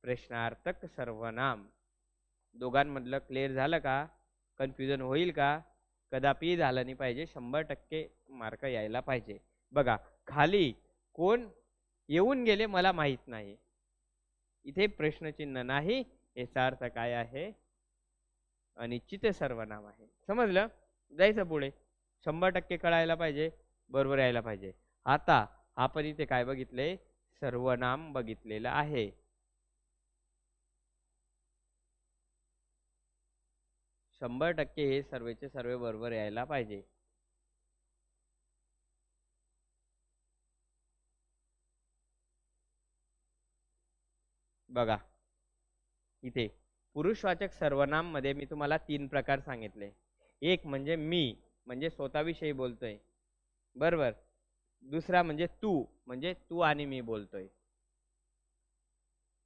प्रश्नार्थक सर्वनाम. दोघांमधलं क्लिअर झालं का? कन्फ्युजन होईल का? कदापि झालं नाही पाहिजे. 100% मार्क यायला पाहिजे. बघा, खाली कोण येऊन गेले मला माहित नाही, इथे प्रश्नचिन्ह नाही. याचा अर्थ काय आहे? अनिश्चित सर्वनाम आहे. समजलं? जायचं पुढे. 100% कळायला पाहिजे, बरोबर यायला पाहिजे. आता आपण इथे काय बघितले? सर्वनाम बघितलेलं आहे. 100% हे सर्वेचे सर्व बरोबर यायला पाहिजे. बघा, इथे पुरुषवाचक सर्वनाम मध्ये मी तुम्हाला 3 प्रकार सांगितले. एक म्हणजे मी, म्हणजे स्वतःविषयी बोलतोय, बरोबर. दुसरा म्हणजे तू, म्हणजे तू आणि मी बोलतोय.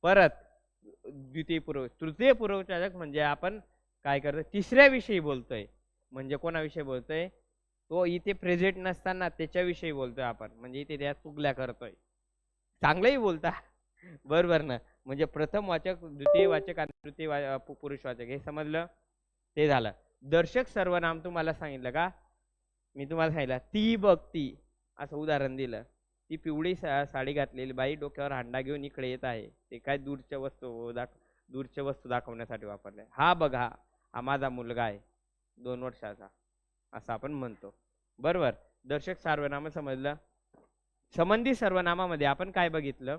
परत द्वितीय पूर्व तृतीय पूर्वचारक म्हणजे आपण काय करतो, तिसऱ्या विषयी बोलतोय. म्हणजे कोणाविषयी बोलतोय, तो इथे प्रेझेंट नसताना त्याच्याविषयी बोलतोय आपण, म्हणजे इथे त्या चुगल्या करतोय. चांगलंही बोलता बरोबर ना. म्हणजे प्रथम वाचक, द्वितीय वाचक आणि तृतीय पुरुषवाचक हे समजलं. ते झालं. दर्शक सर्वनाम तुम्हाला सांगितलं का, मी तुम्हाला सांगितलं ती बघ ती, असं उदाहरण दिलं. ती पिवळी साडी घातलेली बाई डोक्यावर हांडा घेऊन इकडे येत आहे. ते काय दूरच्या वस्तू दाखवण्यासाठी वापरले. हा बघा, हा माझा मुलगा आहे 2 वर्षाचा, असं आपण म्हणतो. बरोबर. दर्शक सर्वनाम समजलं. संबंधी सर्वनामामध्ये आपण काय बघितलं,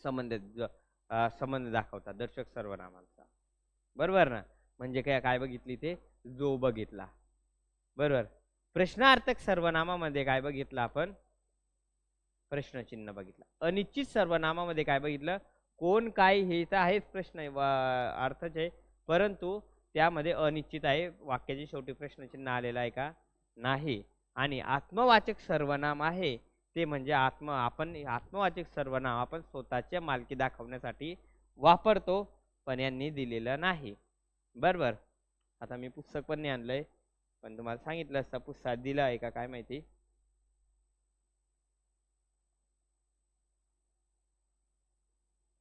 संबंध संबंध दाखवतात दर्शक सर्वनामांचा. बरोबर ना. म्हणजे काय काय बघितली ते, जो बघितला. बरोबर. प्रश्नार्थक सर्वनामामध्ये काय बघितलं आपण, प्रश्नचिन्ह बघितलं. अनिश्चित सर्वनामामध्ये काय बघितलं, कोण काय हे तर आहेच प्रश्न अर्थच आहे, परंतु त्यामध्ये अनिश्चित आहे. वाक्याच्या शेवटी प्रश्नचिन्ह आलेलं आहे का, नाही. आणि आत्मवाचक सर्वनाम आहे ते म्हणजे आपण आत्मवाचक सर्वनाम आपण स्वतःच्या मालकी दाखवण्यासाठी वापरतो, पण यांनी दिलेलं नाही. बरोबर. आता मी पुस्तक पण नाही आणलंय, पण तुम्हाला सांगितलं असतं पुस्तकात दिलं आहे का काय माहिती.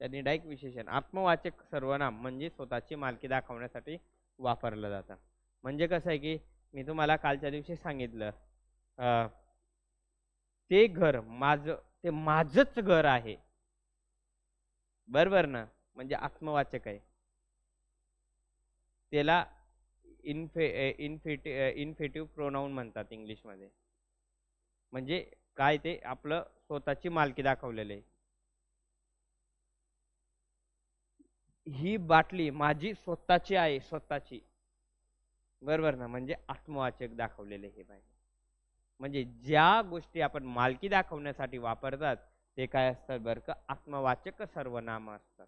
त्यांनी डायरेक्ट विशेषण आत्मवाचक सर्वनाम म्हणजे स्वतःची मालकी दाखवण्यासाठी वापरलं जातं. म्हणजे कसं आहे की मी तुम्हाला कालच्या दिवशी सांगितलं, ते घर माझं, ते माझंच घर आहे. बरोबर ना. म्हणजे आत्मवाचक आहे. त्याला इन्फेटिव्ह प्रोनाऊन म्हणतात इंग्लिशमध्ये. म्हणजे काय, ते आपलं स्वतःची मालकी दाखवलेलं आहे. ही बाटली माझी स्वतःची आहे, स्वतःची. बरोबर ना. म्हणजे आत्मवाचक दाखवलेले हे पाहिजे. म्हणजे ज्या गोष्टी आपण मालकी दाखवण्यासाठी वापरतात ते काय असतात बरं का, आत्मवाचक सर्वनाम असतात.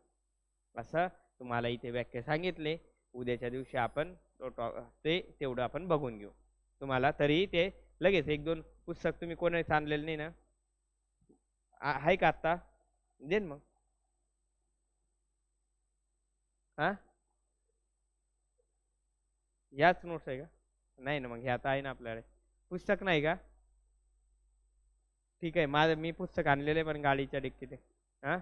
असं तुम्हाला इथे व्याख्या सांगितले. उद्याच्या दिवशी आपण ते तेवढं आपण बघून घेऊ. तुम्हाला तरी ते लगेच 1-2 पुस्तक तुम्ही कोणीच आणलेलं नाही ना, आहे का आत्ता, देन मग. हा, याच नोट्स आहे का, नाही ना, मग हे आता आहे ना आपल्याकडे पुस्तक नाही का. ठीक आहे, माझं मी पुस्तक आणलेलं आहे पण गाडीच्या डिक्कीत आहे. हा,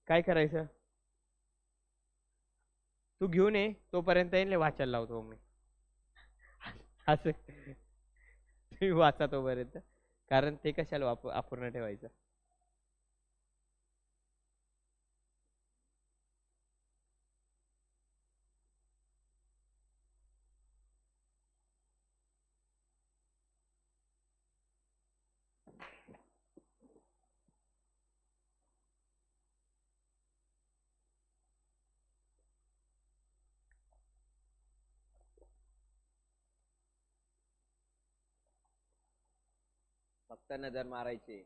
काय करायचं, तू घेऊन ये तोपर्यंत येईल वाचायला लावतो मी. असं तुम्ही वाचा तोपर्यंत, कारण ते कशाला अपूर्ण ठेवायचं. फक्त नजर मारायची.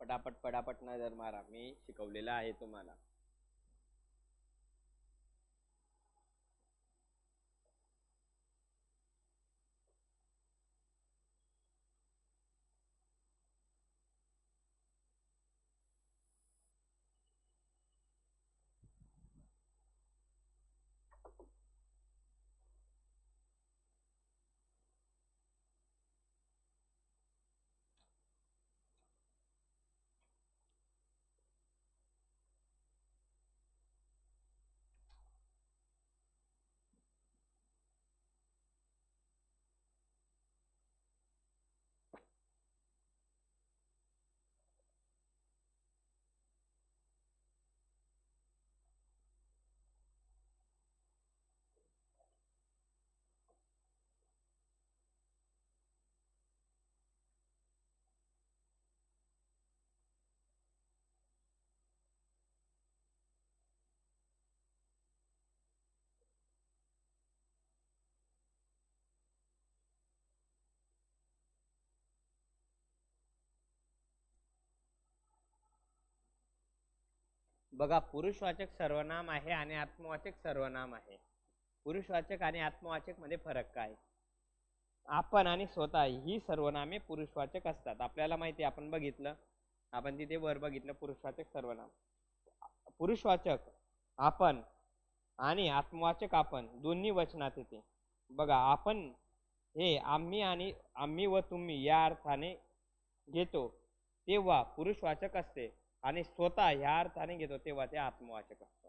पटापट पटापट नजर मारा, मी शिकवलेलं आहे तुम्हाला. बघा, पुरुषवाचक सर्वनाम आहे आणि आत्मवाचक सर्वनाम आहे. पुरुषवाचक आणि आत्मवाचक मध्ये फरक काय? आपण आणि स्वतः ही सर्वनामे पुरुषवाचक असतात. आपल्याला माहिती आहे, आपण बघितलं, आपण तिथे वर बघितलं पुरुषवाचक सर्वनाम. पुरुषवाचक आपण आणि आत्मवाचक आपण दोन्ही वचनात येते. बघा, आपण हे आम्ही आणि आम्ही व तुम्ही या अर्थाने घेतो तेव्हा पुरुषवाचक असते आणि स्वतः ह्या अर्थाने घेतो तेव्हा ते आत्मवाचक असतं.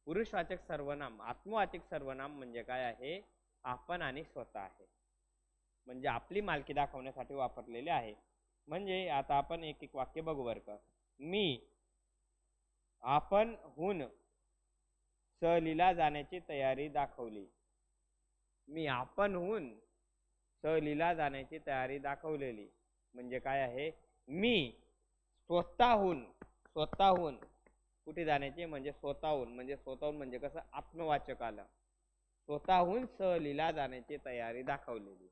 पुरुषवाचक सर्वनाम आत्मवाचक सर्वनाम म्हणजे काय आहे? आपण आणि स्वतः आहे, म्हणजे आपली मालकी दाखवण्यासाठी वापरलेले आहे. म्हणजे आता आपण एक एक वाक्य बघू बरं का. मी आपणहून सहलीला जाण्याची तयारी दाखवली. मी आपणहून सहलीला जाण्याची तयारी दाखवलेली म्हणजे काय आहे? मी स्वतःहून कुठे जाण्याचे म्हणजे स्वतःहून, म्हणजे कसं आत्मवाचक आलं. स्वतःहून सहलीला जाण्याची तयारी दाखवलेली.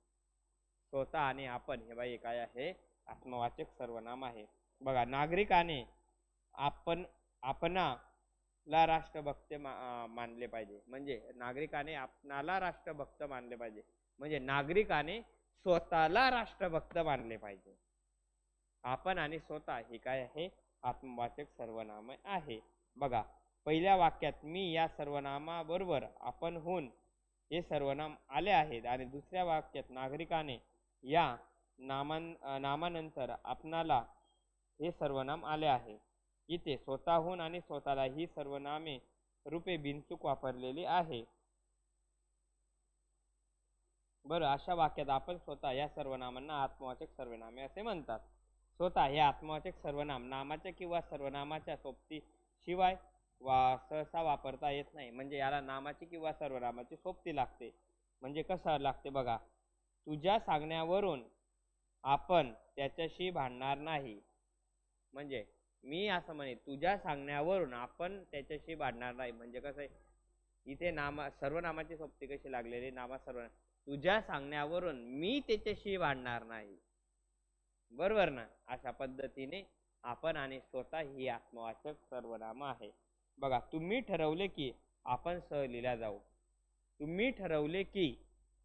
स्वतः आणि आपण हे बाई काय आहे? आत्मवाचक सर्वनाम आहे. बघा, नागरिकाने आपणाला राष्ट्रभक्त मानले पाहिजे, म्हणजे नागरिकाने आपणाला राष्ट्रभक्त मानले पाहिजे, म्हणजे नागरिकाने स्वतःला राष्ट्रभक्त मानले पाहिजे. आपण आणि स्वतः हे काय आहे? आत्मवाचक सर्वनाम आहे. बघा, पहिल्या वाक्यात मी या सर्वनामाबरोबर आपणहून हे सर्वनाम आले आहेत आणि दुसऱ्या वाक्यात नागरिकाने या नामानंतर आपणाला हे सर्वनाम आले आहे. इथे स्वतःहून आणि स्वतःला ही सर्वनामे रूपे बिनचूक वापरलेली आहे. बरं, अशा वाक्यात आपण स्वतः या सर्वनामांना आत्मवाचक सर्वनामे असे म्हणतात. स्वतः हे आत्मवाचक सर्वनाम नामाच्या किंवा सर्वनामाच्या सोबती शिवाय सहसा वापरता येत नाही, म्हणजे याला नामाची किंवा सर्वनामाची सोबती लागते. म्हणजे कसं लागते बघा, तुझ्या सांगण्यावरून आपण त्याच्याशी भांडणार नाही. म्हणजे मी असं म्हणे, तुझ्या सांगण्यावरून आपण त्याच्याशी भांडणार नाही, म्हणजे कसं आहे, इथे सर्वनामाची सोबती कशी लागलेली? सर्वनाम, तुझ्या सांगण्यावरून मी त्याच्याशी भांडणार नाही, बरोबर ना? अशा पद्धतीने आपण आणि स्वतः ही आत्मवाचक सर्वनाम आहे. बघा, तुम्ही ठरवले की आपण सहलीला जाऊ. तुम्ही ठरवले की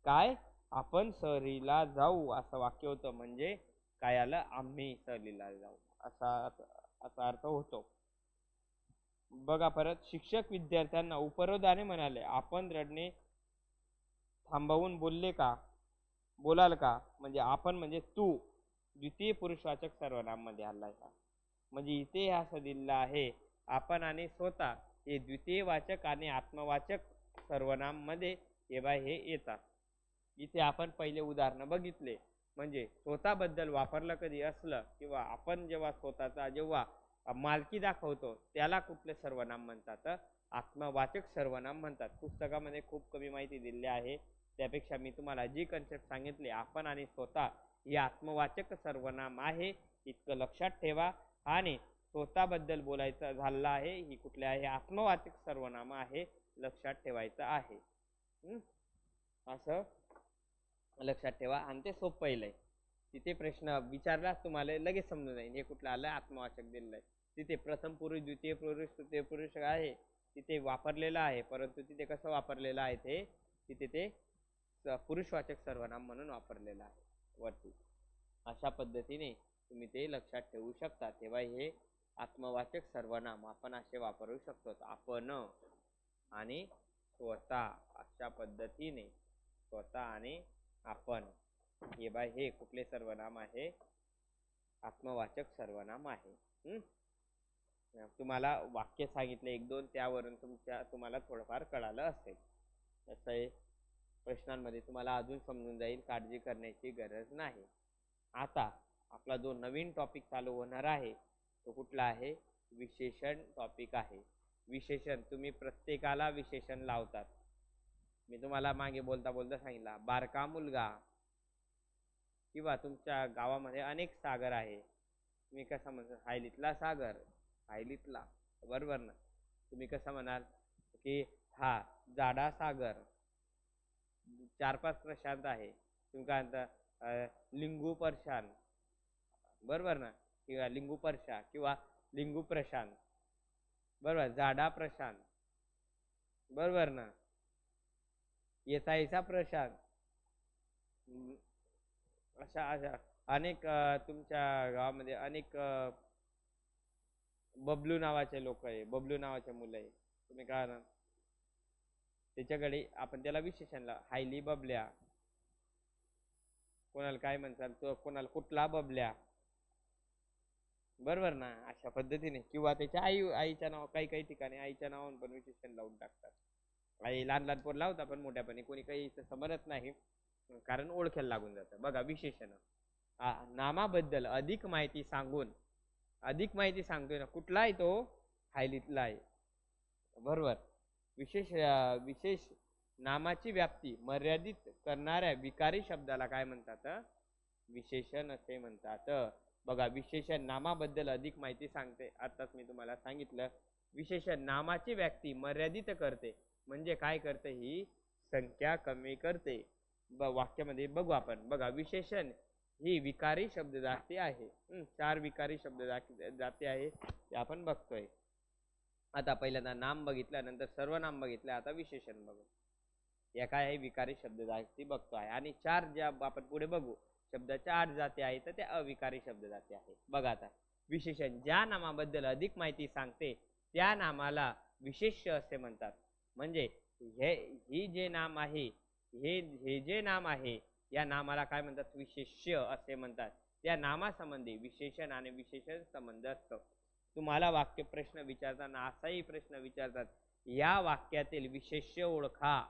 काय? आपण सहलीला जाऊ असं वाक्य होतं, म्हणजे काय आलं? आम्ही सहलीला जाऊ असा अर्थ होतो. बघा परत, शिक्षक विद्यार्थ्यांना उपरोधाने म्हणाले, आपण रडणे थांबवून बोलाल का? म्हणजे आपण म्हणजे तू द्वितीय पुरुषवाचक सर्वनाम मध्ये आलाय का? म्हणजे इथे असं दिलेलं आहे, आपण आणि स्वतः हे द्वितीय वाचक आणि आत्मवाचक सर्वनाम मध्ये हे येतात. इथे आपण पहिले उदाहरण बघितले, म्हणजे स्वतःबद्दल वापरलं कधी असलं किंवा आपण जेव्हा स्वतःचा जेव्हा मालकी दाखवतो त्याला कुठले सर्वनाम म्हणतात? आत्मवाचक सर्वनाम म्हणतात. पुस्तकामध्ये खूप कमी माहिती दिलेली आहे, त्यापेक्षा मी तुम्हाला जी कन्सेप्ट सांगितली, आपण आणि स्वतः ही आत्मवाचक सर्वनाम आहे, इतकं लक्षात ठेवा. आणि स्वतःबद्दल बोलायचं झालं आहे, ही कुठले आहे? आत्मवाचक सर्वनाम आहे, लक्षात ठेवायचं आहे. असं लक्षात ठेवा आणि ते सोपं आहे. तिथे प्रश्न विचारला तुम्हाला लगेच समजून जाईल हे कुठलं आलं? आत्मवाचक दिलेलं आहे. तिथे प्रथम पुरुष, द्वितीय पुरुष, तृतीय पुरुष आहे तिथे वापरलेलं आहे, परंतु तिथे कसं वापरलेलं आहे ते? तिथे ते पुरुषवाचक सर्वनाम म्हणून वापरलेलं आहे वरती. अशा पद्धतीने तुम्ही ते लक्षात ठेवू शकता. तेव्हा हे आत्मवाचक सर्वनाम आपण असे वापरू शकतो. आपण आणि स्वतः, अशा पद्धतीने स्वतः आणि आपण हे कुठले सर्वनाम आहे? आत्मवाचक सर्वनाम आहे. तुम्हाला वाक्य सांगितले एक दोन, त्यावरून तुम्हाला थोडंफार कळालं असेल. तसं आहे, प्रश्नांमध्ये तुम्हाला अजून समजून जाईल, काळजी करण्याची गरज नाही. आता आपला जो नवीन टॉपिक चालू होणार आहे तो कुठला आहे? विशेषण टॉपिक आहे. विशेषण, तुम्ही प्रत्येकाला विशेषण लावतात. मी तुम्हाला मागे बोलता बोलता सांगितला, बारका मुलगा, किंवा तुमच्या गावामध्ये अनेक सागर आहे, तुम्ही कसं म्हणता? हायलीतला सागर, हायलीतला, बरोबर ना? तुम्ही कसं म्हणाल की हा जाडा सागर, 4-5 प्रशांत आहे, तुम्ही काय म्हणता? लिंगू प्रशांत, बरोबर ना? किंवा लिंगू प्रशा किंवा लिंगू प्रशांत, बरोबर? जाडा प्रशांत, बरोबर ना? येसाईचा प्रशांत, अशा अशा अनेक तुमच्या गावामध्ये अनेक बबलू नावाचे लोक आहे, बबलू नावाचे मुलं आहे, तुम्ही काय ना त्याच्याकडे आपण त्याला विशेषण हायली बबल्या, कोणाला काय म्हणतात तो, कोणाला कुठला बबल्या, बरोबर ना. अशा पद्धतीने किंवा त्याच्या आईच्या नाव, काही काही ठिकाणी आईच्या नावावर पण विशेषण लावून टाकतात. आई लहान लहान पोर लावतात, पण मोठ्यापणी कोणी काही समजत नाही, कारण ओळखेला लागून जातं. बघा विशेषण नामाबद्दल अधिक माहिती सांगून, अधिक माहिती सांगतोय ना, कुठला आहे तो, हायलीतला आहे, बरोबर. विशेष नामाची व्याप्ती मर्यादित करणाऱ्या विकारी शब्दाला काय म्हणतात, विशेषण असे म्हणतात. बघा विशेषण नामाबद्दल अधिक माहिती सांगते, आताच मी तुम्हाला सांगितलं. विशेषण नामाची व्याप्ती मर्यादित करते, म्हणजे काय करते, ही संख्या कमी करते. वाक्यामध्ये बघू आपण. बघा विशेषण ही विकारी शब्द जाती आहे. 4 विकारी शब्द जाती आहे ते आपण बघतोय. आता पहिल्यांदा नाम बघितलं, नंतर सर्वनाम बघितलं, आता विशेषण बघू. या काय आहे, विकारी शब्द जाती बघतो आहे. आणि 4 ज्या आपण पुढे बघू शब्दाच्या 8 जाती आहेत, तर त्या अविकारी शब्द जाती आहेत. बघा आता विशेषण ज्या नामाबद्दल अधिक माहिती सांगते त्या नामाला विशेष्य असे म्हणतात. म्हणजे ही जे नाम आहे, हे जे नाम आहे, या नामाला काय म्हणतात, विशेष्य असे म्हणतात. त्या नामासंबंधी विशेषण आणि विशेषण संबंध असतो. तुम्हाला वाक्य प्रश्न विचारताना असाही प्रश्न विचारतात, या वाक्यातील विशेष्य ओळखा.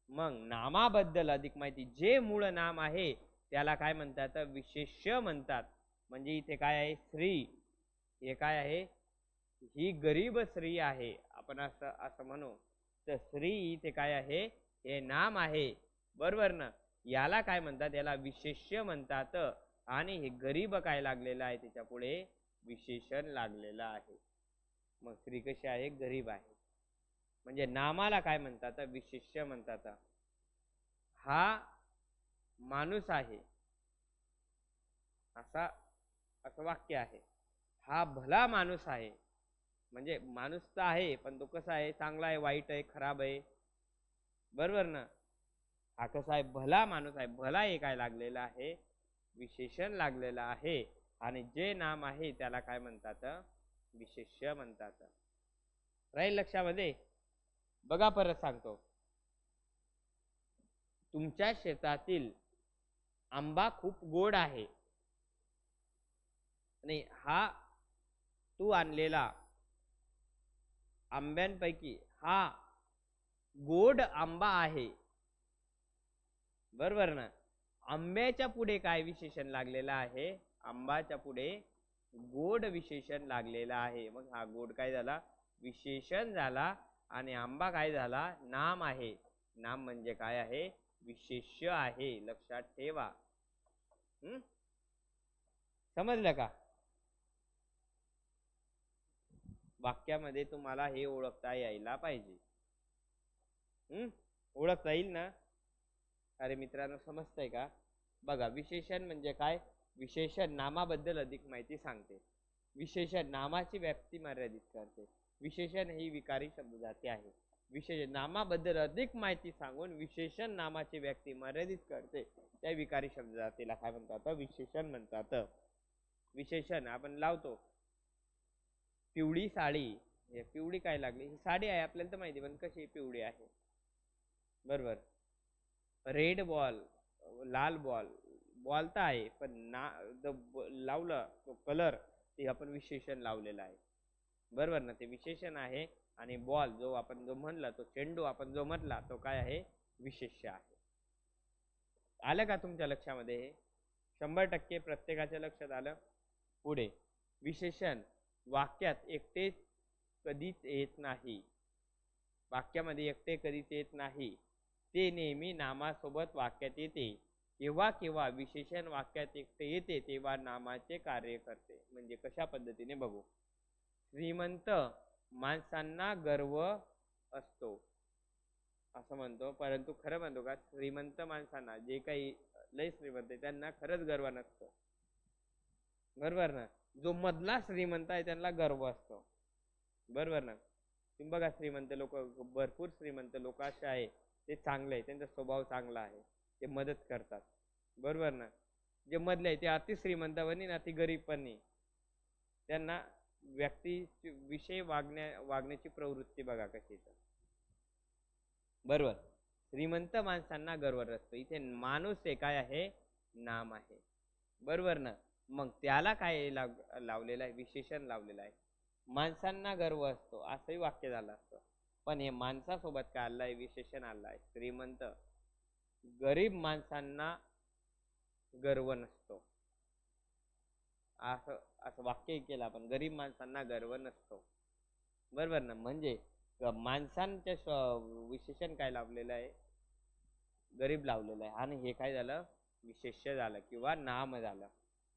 मग नामाबद्दल अधिक माहिती, जे मूळ नाम आहे त्याला काय म्हणतात, विशेष्य म्हणतात. म्हणजे इथे काय आहे, स्त्री, हे काय आहे, ही गरीब स्त्री आहे, आपण असं म्हणू तर स्त्री इथे काय आहे, हे नाम आहे, बरोबर ना. याला काय म्हणतात, याला विशेष्य म्हणतात. आणि हे गरीब काय लागलेलं आहे, त्याच्या पुढे विशेषण लागलेलं आहे. मग स्त्री कशी आहे, गरीब आहे. म्हणजे नामाला काय म्हणतात, विशेष्य म्हणतात. हा माणूस आहे, असं वाक्य आहे. हा भला माणूस आहे, म्हणजे माणूस तर आहे, पण तो कसा आहे, चांगला आहे, वाईट आहे, खराब आहे, बरोबर ना. हा कसा आहे, भला माणूस आहे. भला हे काय लागलेलं आहे, विशेषण लागलेलं आहे. आणि जे नाम आहे त्याला काय म्हणतात, विशेष्य म्हणतात. राहील लक्षामध्ये. बघा परत सांगतो. तुमच्या शेतातील आंबा खूप गोड आहे, आणि हा तू आणलेला आंब्यांपैकी हा गोड आंबा आहे, बरोबर ना. आंब्याच्या पुढे काय विशेषण लागलेलं आहे, आंबाच्या पुढे गोड विशेषण लागलेलं आहे. मग हा गोड काय झाला, विशेषण झाला. आणि आंबा काय झाला, नाम आहे. नाम म्हणजे काय आहे, विशेष्य आहे, लक्षात ठेवा. समजलं का. वाक्यामध्ये तुम्हाला हे ओळखता यायला पाहिजे. ओळखता येईल ना. अरे मित्रांनो, समजतंय का. बघा विशेषण म्हणजे काय, विशेषण नामाबद्दल अधिक माहिती सांगते, विशेषण नामाची व्याप्ती मर्यादित करते, विशेषण ही विकारी शब्द जाती आहे. विशेषण नामाबद्दल अधिक माहिती सांगून विशेषण नामाची व्याप्ती मर्यादित करते, त्या विकारी शब्द जातीला काय म्हणतात, विशेषण म्हणतात. विशेषण आपण लावतो, पिवळी साडी, हे पिवळी काय लागली, ही साडी आहे आपल्याला तर माहिती, पण कशी पिवळी आहे, बरोबर. रेड बॉल, लाल बॉल, बॉल तर आहे, पण लावलं तो कलर, ते आपण विशेषण लावलेलं आहे, बरोबर ना. ते विशेषण आहे. आणि बॉल जो आपण जो म्हणला, तो चेंडू आपण जो म्हटला, तो काय आहे, विशेष्य आहे. आलं का तुमच्या लक्षामध्ये, हे 100% प्रत्येकाच्या लक्षात आलं. पुढे विशेषण वाक्यात एकटे कधीच येत नाही, वाक्यामध्ये एकटे कधीच येत नाही, ते नेहमी नामासोबत वाक्यात येते. केव्हा केव्हा विशेषण वाक्यात एकटे येते तेव्हा नामाचे कार्य करते. म्हणजे कशा पद्धतीने बघू. श्रीमंत माणसांना गर्व असतो असं म्हणतो, परंतु खरं म्हणतो का, श्रीमंत माणसांना, जे काही लय श्रीमंत आहे त्यांना खरंच गर्व नसतो, बरोबर ना. जो मधला श्रीमंत आहे त्यांना गर्व असतो, बरोबर ना. तुम्ही बघा श्रीमंत लोक, भरपूर श्रीमंत लोक असे आहे ते चांगले आहे, त्यांचा स्वभाव चांगला आहे, ते मदत करतात, बरोबर ना. जे मधले आहे ते अति श्रीमंत पण नाही अति गरीब पण नाही. त्यांना व्यक्ती विषय वागण्याची प्रवृत्ती बघा कशी तर, बरोबर. श्रीमंत माणसांना गर्व असतो. इथे माणूस आहे काय आहे, नाम आहे, बरोबर ना. मग त्याला काय लावलेलं आहे, विशेषण लावलेलं आहे. माणसांना गर्व असतो असंही वाक्य झालं असतं, पण हे माणसासोबत काय आलं आहे, विशेषण आलं आहे श्रीमंत. गरीब माणसांना गर्व नसतो, असं असं वाक्य केलं आपण, गरीब माणसांना गर्व नसतो, बरोबर ना. म्हणजे माणसांच्या विशेषण काय लावलेलं आहे, गरीब लावलेलं आहे, आणि हे काय झालं, विशेष्य झालं किंवा नाम झालं.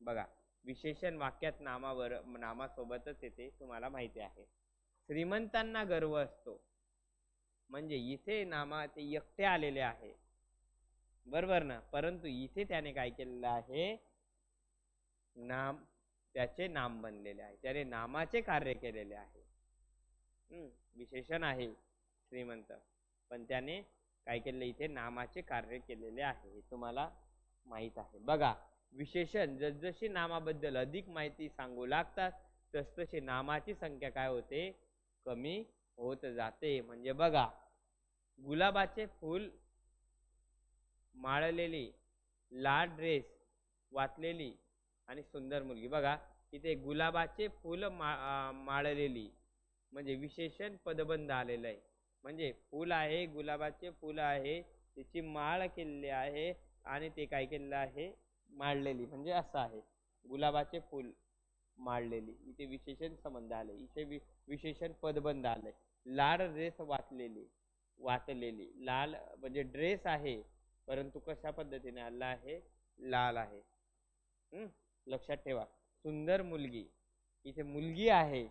बघा विशेषण वाक्यात नामासोबतच येते, तुम्हाला माहिती आहे. श्रीमंतांना गर्व असतो म्हणजे इथे नामा ते एकटे आलेले आहे, बरोबर ना. परंतु इथे त्याने काय केलेलं आहे, नाम, त्याचे नाम बनलेले आहे, त्याने नामाचे कार्य केलेले आहे. विशेषण आहे श्रीमंत, पण त्याने काय केले, इथे नामाचे कार्य केलेले आहे, हे तुम्हाला माहित आहे. बघा विशेषण जसजशी नामाबद्दल अधिक माहिती सांगू लागतात तसतशी नामाची संख्या काय होते, कमी होत जाते. म्हणजे बघा गुलाबाचे फूल माळलेली, लाल ड्रेस वाचलेली आणि सुंदर मुलगी. बघा इथे गुलाबाचे फूल माळलेली म्हणजे विशेषण पदबंध आलेलं आहे. म्हणजे फूल आहे, गुलाबाचे फूल आहे, त्याची माळ केलेली आहे आणि ते काय केलेलं आहे, माळलेली, म्हणजे असं आहे गुलाबाचे फूल माळलेली, इथे विशेषण संबंध आले, इथे विशेषण पदबंध आले. लाल ड्रेस वाचलेली, लाल म्हणजे ड्रेस आहे परंतु कशा पद्धतीने आला आहे, लाल आहे. लक्षात ठेवा. सुंदर मुलगी, इथे मुलगी आहे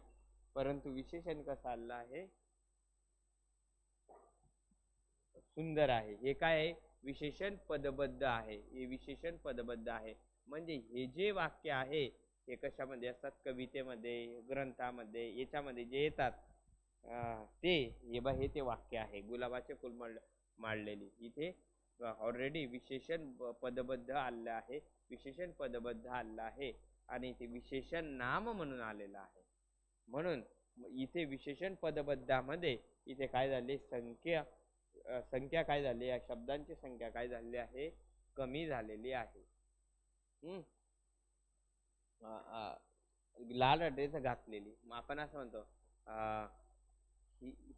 परंतु विशेषण कसं आलं आहे, सुंदर आहे. हे काय आहे, विशेषण पदबद्ध आहे, हे विशेषण पदबद्ध आहे. म्हणजे हे जे वाक्य आहे हे कशामध्ये असतात, कवितेमध्ये, ग्रंथामध्ये, याच्यामध्ये जे येतात ते हे ते वाक्य आहे. गुलाबाचे फुल माळलेली, इथे ऑलरेडी विशेषण पदबद्ध आलेलं आहे, विशेषण पदबद्ध आलेलं आहे आणि इथे विशेषण नाम म्हणून आलेलं आहे. म्हणून इथे विशेषण पदबद्धामध्ये इथे काय झाले, संख्या काय झाली, या शब्दांची संख्या काय झालेली आहे, कमी झालेली आहे. लाल ड्रेस घातलेली, मग आपण असं म्हणतो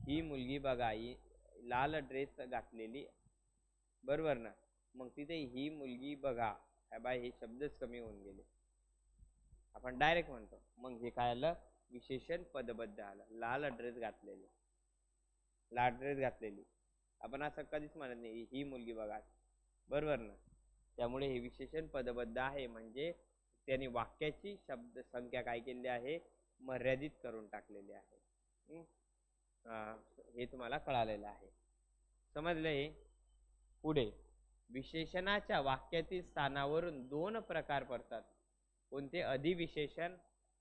ही मुलगी बघा, ही लाल ड्रेस घातलेली, बरोबर ना. मग तिथे ही मुलगी बघा, बाय हे शब्दच कमी होऊन गेले, आपण डायरेक्ट म्हणतो. मग हे काय आलं, विशेषण पदबद्ध आलं. लाल ड्रेस घातलेली, लाल ड्रेस घातलेली, आपण असं कधीच म्हणत नाही ही मुलगी बघा, बरोबर ना. त्यामुळे हे विशेषण पदबद्ध आहे, म्हणजे त्यांनी वाक्याची शब्द संख्या काय केलेली आहे, मर्यादित करून टाकलेली आहे. हे तुम्हाला कळालेलं आहे, समजलं हे. पुढे विशेषणाच्या वाक्यातील स्थानावरून दोन प्रकार पडतात. कोणते, अधिविशेषण.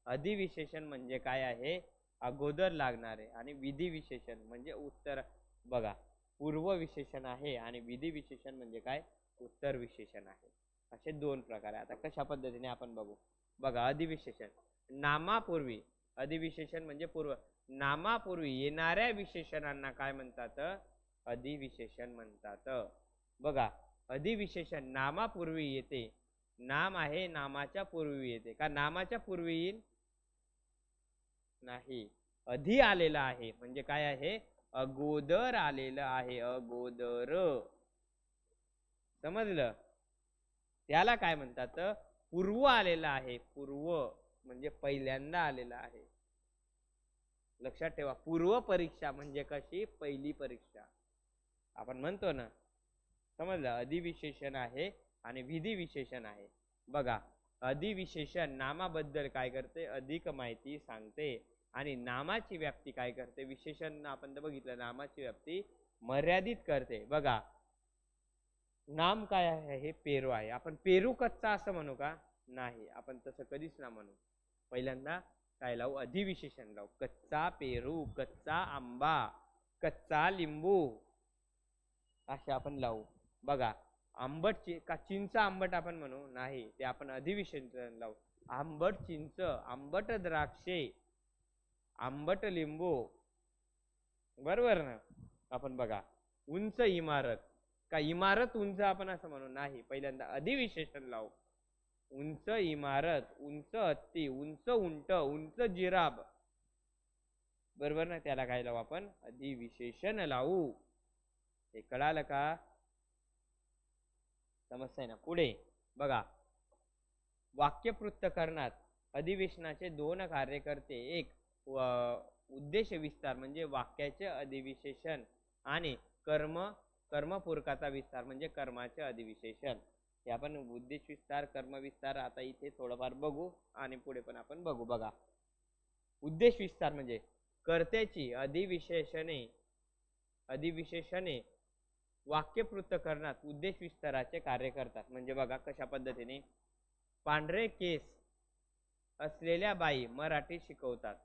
अधिविशेषण म्हणजे काय आहे, अगोदर लागणारे, आणि विधी विशेषण म्हणजे उत्तर. बघा पूर्व विशेषण आहे आणि विधी विशेषण म्हणजे काय, उत्तर विशेषण आहे. असे दोन प्रकार आहे. आता कशा पद्धतीने आपण बघू. बघा अधिविशेषण, नामापूर्वी, अधिविशेषण म्हणजे पूर्व, नामापूर्वी येणाऱ्या विशेषणांना काय म्हणतात, अधिविशेषण म्हणतात. बघा अधिविशेषण नामापूर्वी येते, नाम आहे नामाच्या पूर्वी येते का, नामाच्या पूर्वी येईल नाही, अधि आलेला आहे म्हणजे काय आहे, अगोदर आलेलं आहे, अगोदर. समजलं, त्याला काय म्हणतात, पूर्व आलेला आहे. पूर्व म्हणजे पहिल्यांदा आलेला आहे. लक्षात ठेवा, पूर्व परीक्षा म्हणजे कशी, पहिली परीक्षा आपण म्हणतो ना. समजलं, अधिविशेषण आहे आणि विधी विशेषण आहे. बघा अधिविशेषण नामाबद्दल काय करते, अधिक माहिती सांगते आणि नामाची व्याप्ती काय करते, विशेषण आपण तर बघितलं, नामाची व्याप्ती मर्यादित करते. बघा नाम काय आहे, हे पेरू आहे, आपण पेरू कच्चा असं म्हणू का, नाही, आपण तसं कधीच ना म्हणू. पहिल्यांदा काय लावू, अधिविशेषण लावू. कच्चा पेरू, कच्चा आंबा, कच्चा लिंबू, असे आपण लावू. बघा, आंबट का चिंच आंबट आपण म्हणू नाही, ते आपण अधिविशेषण लावू. आंबट चिंच, आंबट द्राक्षे, आंबट लिंबू. बरोबर ना. आपण बघा, उंच इमारत का इमारत उंच आपण असं म्हणू नाही, पहिल्यांदा अधिविशेषण लावू. उंच इमारत, उंच हत्ती, उंच उंट, उंच जिराब. बरोबर ना. त्याला काय लावू आपण? अधिविशेषण लावू. हे कळालं का? समजतंय ना. पुढे बघा, वाक्य पृथक्करणात अधिविशेषणाचे दोन कार्यकर्ते, एक उद्देश विस्तार म्हणजे वाक्याचे अधिविशेषण आणि कर्मपूरकाचा विस्तार म्हणजे कर्माचे अधिविशेषण. हे आपण उद्देश विस्तार, कर्म विस्तार आता इथे थोडंफार बघू आणि पुढे पण आपण बघू. बघा, उद्देश विस्तार म्हणजे कर्त्याची अधिविशेषणे वाक्य पृथक्करणात उद्देश विस्ताराचे कार्य करतात. म्हणजे बघा कशा पद्धतीने, पांढरे केस असलेल्या बाई मराठी शिकवतात.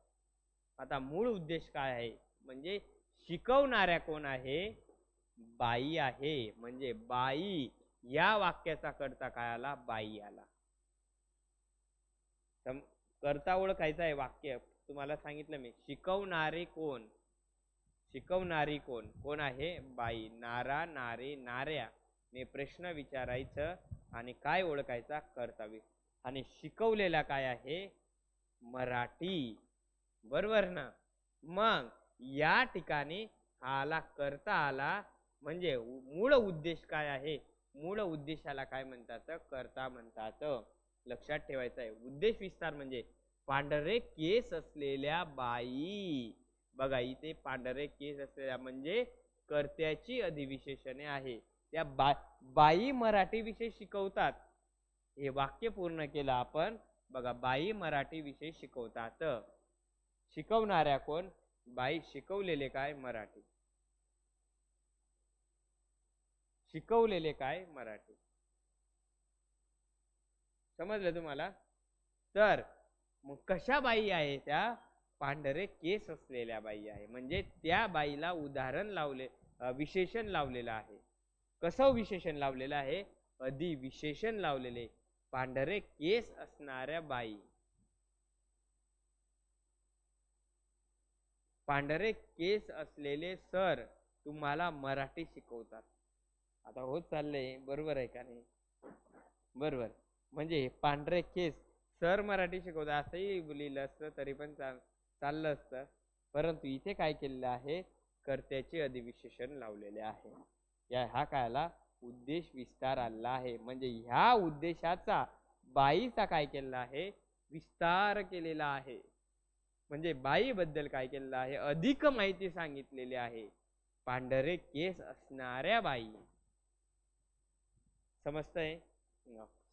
आता मूळ उद्देश काय आहे? म्हणजे शिकवणाऱ्या कोण आहे? बाई आहे. म्हणजे बाई या वाक्याचा करता काय आला? बाई आला. करता ओळखायचा आहे. वाक्य तुम्हाला सांगितलं मी. शिकवणारे कोण? शिकवणारी कोण? कोण आहे? बाई. नारा, नारे, नाऱ्या ने प्रश्न विचारायचं आणि काय ओळखायचा? कर्तव्य. आणि शिकवलेला काय आहे? मराठी. बरोबर ना. मग या ठिकाणी आला करता आला म्हणजे मूळ उद्देश काय आहे? मूळ उद्देशाला काय म्हणतात? कर्ता म्हणतात. लक्षात ठेवायचं आहे. उद्देश विस्तार म्हणजे पांढरे केस असलेल्या बाई. बघा, इथे पांढरे केस असलेल्या म्हणजे कर्त्याची अधिविशेषणे आहे. त्या बाई मराठी विषय शिकवतात. हे वाक्य पूर्ण केलं आपण. बघा, बाई मराठी विषय शिकवतात. शिकवणाऱ्या कोण? बाई. शिकवलेले काय? मराठी. शिकवलेले काय? मराठी. समजलं तुम्हाला? तर मग कशा बाई आहे त्या? पांढरे केस असलेल्या बाई आहे. म्हणजे त्या बाईला उदाहरण लावले, विशेषण लावलेलं आहे. कसं विशेषण लावलेलं आहे? अधिविशेषण लावलेले. पांढरे केस असणाऱ्या बाई. पांढरे केस असलेले सर तुम्हाला मराठी शिकवतात. आता होत चाललंय. बरोबर आहे का नाही? बरोबर. म्हणजे पांढरे केस सर मराठी शिकवतात असंही लिहिलं असतं तरी पण चाललं असतं. परंतु इथे काय केलेलं आहे? कर्त्याचे अधिविशेषण लावलेले आहे. हा काय आला? उद्देश विस्तार आला आहे. म्हणजे ह्या उद्देशाचा बाईचा काय केलेला आहे? विस्तार केलेला आहे. म्हणजे बाई बद्दल काय केलेलं आहे? अधिक माहिती सांगितलेली आहे. पांढरे केस असणाऱ्या बाई. समजतंय?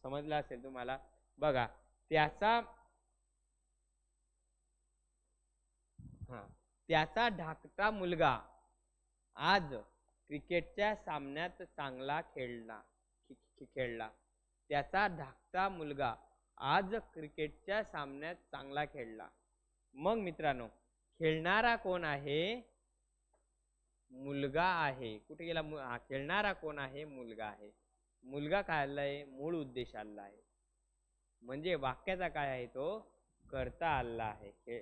समजलं असेल तुम्हाला. बघा, त्याचा धाकटा मुलगा आज क्रिकेटच्या सामन्यात चांगला खेळला. त्याचा धाकटा मुलगा आज क्रिकेटच्या सामन्यात चांगला खेळला. मग मित्रांनो, खेळणारा कोण आहे? मुलगा आहे. कुठे गेला? खेळणारा कोण आहे? मुलगा आहे. मुलगा काय आलाय? मूळ उद्देश आला आहे. म्हणजे वाक्याचा काय आहे? तो कर्ता आला आहे.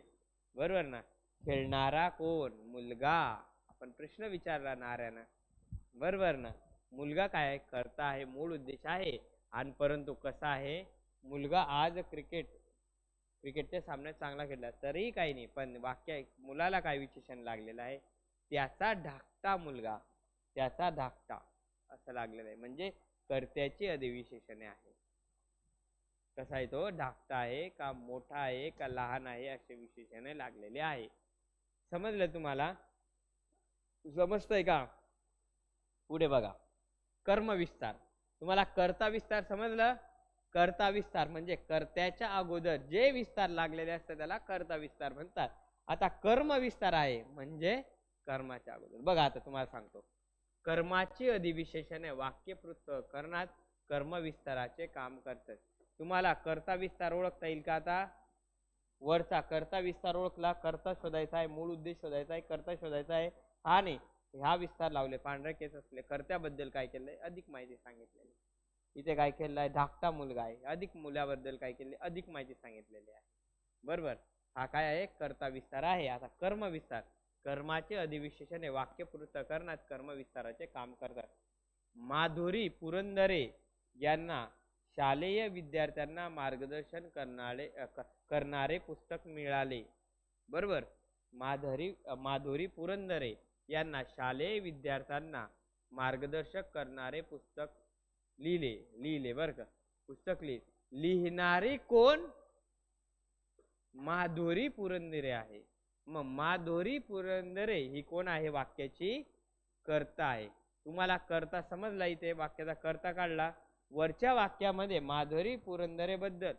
बरोबर ना. खेळणारा कोण? मुलगा. आपण प्रश्न विचारला नाऱ्यानं. बरोबर ना. मुलगा काय आहे? कर्ता आहे. मूळ उद्देश आहे. आणि परंतु कसा आहे? मुलगा आज क्रिकेटच्या सामन्यात चांगला खेळला. तरीही काही नाही, पण वाक्य मुलाला काय विशेषण लागलेलं आहे? त्याचा धाकटा मुलगा. त्याचा धाकटा असं लागलेलं आहे. म्हणजे कर्त्याची अधिविशेषणे आहे. कसा आहे तो? धाकटा आहे का मोठा आहे का लहान आहे असे विशेषणे लागलेले आहे. समजलं तुम्हाला? समजतंय का? पुढे बघा, कर्मविस्तार. तुम्हाला कर्ता विस्तार समजलं? कर्ता विस्तार म्हणजे कर्त्याच्या अगोदर जे विस्तार लागलेले असतात त्याला कर्ता विस्तार म्हणतात. आता कर्म विस्तार आहे म्हणजे कर्माच्या अगोदर. बघा, आता तुम्हाला सांगतो. कर्माची अधिविशेषणे वाक्य पृथक्करणात कर्म विस्ताराचे काम करतात. तुम्हाला कर्ता विस्तार ओळखता येईल का? आता वरचा कर्ता विस्तार ओळखला. कर्ता शोधायचा आहे, मूळ उद्देश शोधायचा आहे, कर्ता शोधायचा आहे आणि ह्या विस्तार लावले, पांढरे केस असले, कर्त्याबद्दल काय केलंय अधिक माहिती सांगितलेली. इथे काय केलेलं आहे, धाकटा मुलगा आहे, अधिक मुलाबद्दल काय केले, अधिक माहिती सांगितलेली आहे. बरोबर, हा काय आहे, कर्ता विस्तार आहे. आता कर्म विस्तार, कर्माचे अधिविशेषण वाक्य पृथक्करणात कर्म विस्ताराचे काम करतात. माधुरी पुरंदरे यांना शालेय विद्यार्थ्यांना मार्गदर्शन करणारे पुस्तक मिळाले. बरोबर, माधुरी पुरंदरे यांना शालेय विद्यार्थ्यांना मार्गदर्शक करणारे पुस्तक लिहिले बर का, पुस्तक लिहिणारे कोण, माधुरी पुरंदरे आहे. मग माधुरी पुरंदरे ही कोण आहे, वाक्याची कर्ता आहे. तुम्हाला कर्ता समजला, इथे वाक्याचा कर्ता काढला. वरच्या वाक्यामध्ये माधुरी पुरंदरे बद्दल,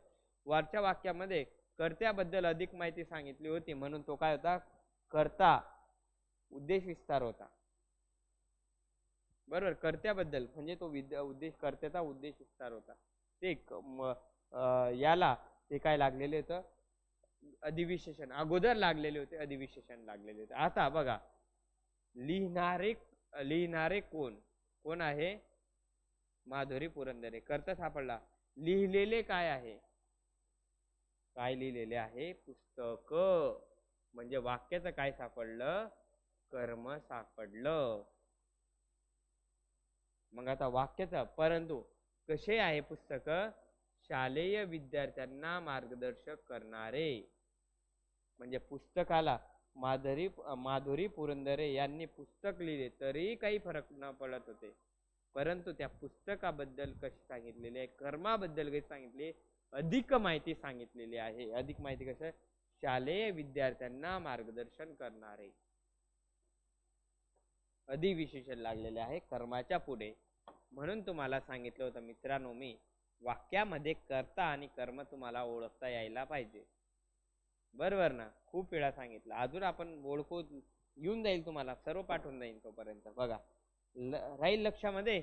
वरच्या वाक्यामध्ये कर्त्याबद्दल अधिक माहिती सांगितली होती, म्हणून तो काय होता, कर्ता उद्देश विस्तार होता. बरोबर, कर्त्याबद्दल म्हणजे तो उद्देश, कर्त्याचा उद्देश विस्तार होता. ते याला ते काय लागलेले होतं, अधिविशेषण अगोदर लागलेले होते, अधिविशेषण लागलेले होते. आता बघा, लिहिणारे कोण आहे, माधुरी पुरंदरे, कर्ता सापडला. लिहिलेले काय आहे, काय लिहिलेले आहे, पुस्तक, म्हणजे वाक्याचं काय सापडलं, कर्म सापडलं. मग आता वाक्याचं, परंतु कसे आहे पुस्तक, शालेय विद्यार्थ्यांना मार्गदर्शक करणारे. म्हणजे पुस्तकाला माधुरी पुरंदरे यांनी पुस्तक लिहिले तरी काही फरक न पडत होते, परंतु त्या पुस्तकाबद्दल कशी सांगितलेली आहे, कर्माबद्दल कशी सांगितली, अधिक माहिती सांगितलेली आहे. अधिक माहिती कसं, शालेय विद्यार्थ्यांना मार्गदर्शन करणारे, अधिविशेषण लागलेले आहे कर्माच्या पुढे. म्हणून तुम्हाला सांगितलं होतं मित्रांनो, मी वाक्यामध्ये कर्ता आणि कर्म तुम्हाला ओळखता यायला पाहिजे. बरोबर ना, खूप वेळा सांगितलं, अजून आपण ओळखू येऊन जाईल, तुम्हाला सर्व पाठवून जाईल तोपर्यंत. बघा, राहील लक्षामध्ये,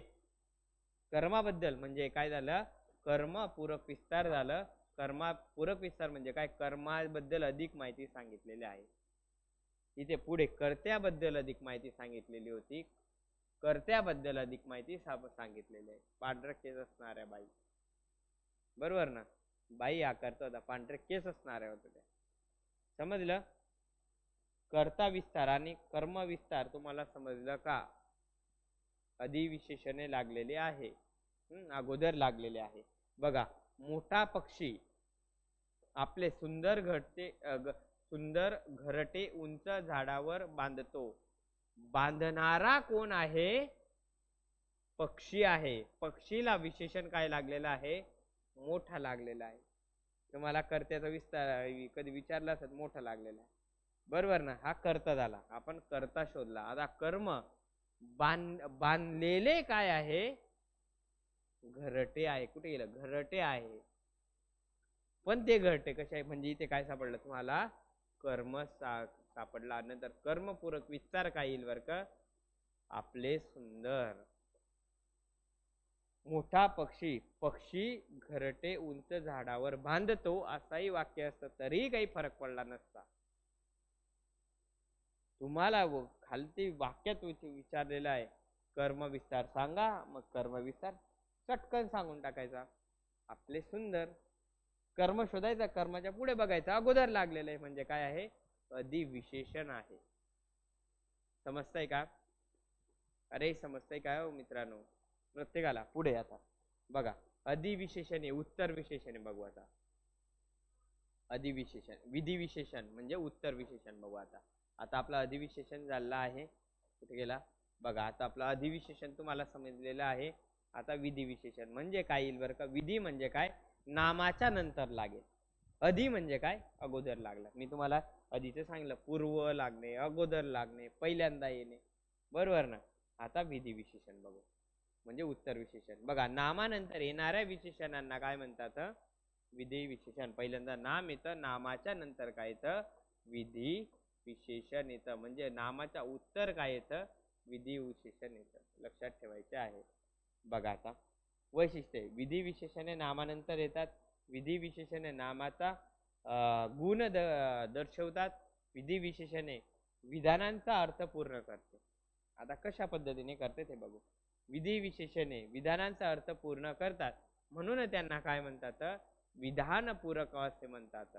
कर्माबद्दल म्हणजे काय झालं, कर्म पूरक विस्तार झालं. कर्मापूरक विस्तार म्हणजे काय, कर्माबद्दल अधिक माहिती सांगितलेली आहे. इथे पुढे कर्त्याबद्दल अधिक माहिती सांगितलेली होती, कर्त्याबद्दल अधिक माहिती सांगितलेली आहे. पांढरे केस असणाऱ्या बाई, बरोबर ना, बाई हा करता होता, पांढरे केस असणाऱ्या होत्या. समजलं, कर्ता विस्तार आणि कर्म विस्तार तुम्हाला समजलं का. अधिविशेषणे लागलेले आहे, अगोदर लागलेले आहे. बघा, मोठा पक्षी आपले सुंदर घरटे उंच झाडावर बांधतो. बांधणारा कोण आहे, पक्षी आहे. पक्षीला विशेषण काय लागलेलं आहे, मोठा लागलेला आहे. तुम्हाला कर्त्याचा विस्तार कधी विचारला असेल, मोठा लागलेला आहे. बरोबर ना, हा कर्ता झाला, आपण कर्ता शोधला. आता कर्म, बांधलेले काय आहे, घरटे आहे. कुठे गेलं, घरटे आहे. पण ते घरटे कसे आहे, म्हणजे इथे काय सापडलं तुम्हाला, कर्म सापडला. नंतर कर्मपूरक विस्तार काय येईल बर का, आपले सुंदर. मोठा पक्षी घरटे उंच झाडावर बांधतो, असाही वाक्य असतं तरी काही फरक पडला नसता. तुम्हाला खालती वाक्यात विचारलेलं आहे, कर्म विस्तार सांगा, मग कर्म विस्तार चटकन सांगून टाकायचा, आपले सुंदर. कर्म शोधायचा, कर्माच्या पुढे बघायचा, अगोदर लागलेलं आहे म्हणजे काय आहे, अधिविशेषण आहे. समजतंय का, अरे समजतंय काय हो मित्रांनो, प्रत्येकाला. पुढे आता बघा, अधिविशेषणे, उत्तर विशेषणे बघू. आता अधिविशेषण, विधिविशेषण म्हणजे उत्तर विशेषण बघू. आता आपला अधिविशेषण झालं आहे, कुठे गेला बघा. आता आपलं अधिविशेषण तुम्हाला समजलेलं आहे. आता विधिविशेषण म्हणजे काय येईल बरं का. विधी म्हणजे काय, नामाच्या नंतर लागेल. अधि म्हणजे काय, अगोदर लागला. मी तुम्हाला अधिचं सांगितलं, पूर्व लागणे, अगोदर लागणे, पहिल्यांदा येणे, बरोबर ना. आता विधिविशेषण बघू, म्हणजे उत्तर विशेषण. बघा, नामानंतर येणाऱ्या विशेषणांना काय म्हणतात, विधी विशेषण. पहिल्यांदा नाम येतं, नामाच्या नंतर काय येतं, विधी विशेषण येतं. म्हणजे नामाच्या उत्तर काय येतं, विधी विशेषण येतं. लक्षात ठेवायचे आहे. बघा आता वैशिष्ट्ये, विधी विशेषणे नामानंतर येतात. विधी विशेषणे नामाचा गुण दर्शवतात. विधी विशेषणे विधानांचा अर्थ पूर्ण करते. आता कशा पद्धतीने करते ते बघू. विधी विशेषणे विधानांचा अर्थ पूर्ण करतात म्हणून त्यांना काय म्हणतात, विधानपूरक असे म्हणतात.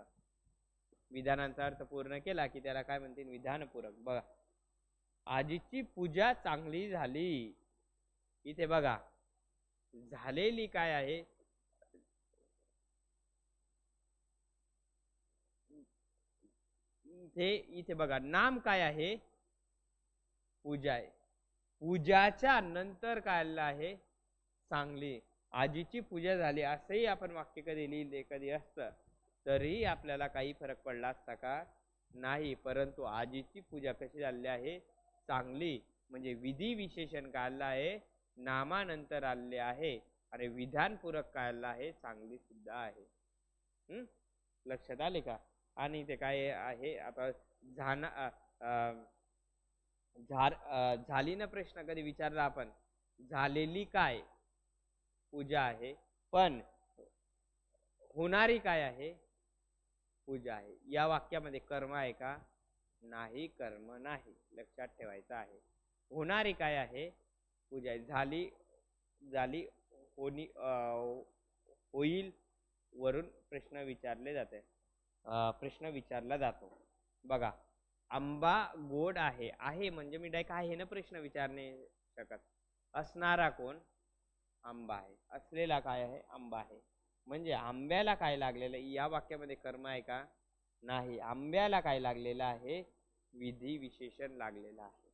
विधानांचा अर्थ पूर्ण केला की त्याला काय म्हणतील, विधानपूरक. बघा, आजीची पूजा चांगली झाली. इथे बघा झालेली काय आहे, इथे बघा नाम काय आहे, पूजा आहे. पूजाच्या नंतर काय आलेलं आहे, चांगली. आजीची पूजा झाली असंही आपण वाक्य कधी लिहिले कधी असतं तरी आपल्याला काही फरक पडला असता का, नाही. परंतु आजीची पूजा कशी झालेली आहे, चांगली. म्हणजे विधी विशेषण काय आलेलं आहे, नामानंतर आलेले आहे आणि विधानपूरक काय आलेलं आहे, चांगली सुद्धा आहे. लक्षात आले का. आणि ते काय आहे आता झाली ना प्रश्न कधी विचारला आपण, झालेली काय पूजा आहे, पण होणारी काय आहे, पूजा आहे. या वाक्यामध्ये कर्म आहे का, नाही, कर्म नाही. लक्षात ठेवायचं आहे. होणारी काय आहे, पूजा आहे. झाली झाली होणी होईल वरून प्रश्न विचारले जाते, प्रश्न विचारला जातो. बघा, आंबा गोड आहे. आहे म्हणजे मी डायरेक्ट आहे ना प्रश्न विचारणे शकत. असणारा कोण, आंबा आहे. असलेला काय आहे, आंबा आहे. म्हणजे आंब्याला काय लागलेलं, या वाक्यामध्ये कर्म आहे का, नाही. आंब्याला काय लागलेलं आहे, विधी विशेषण लागलेलं आहे.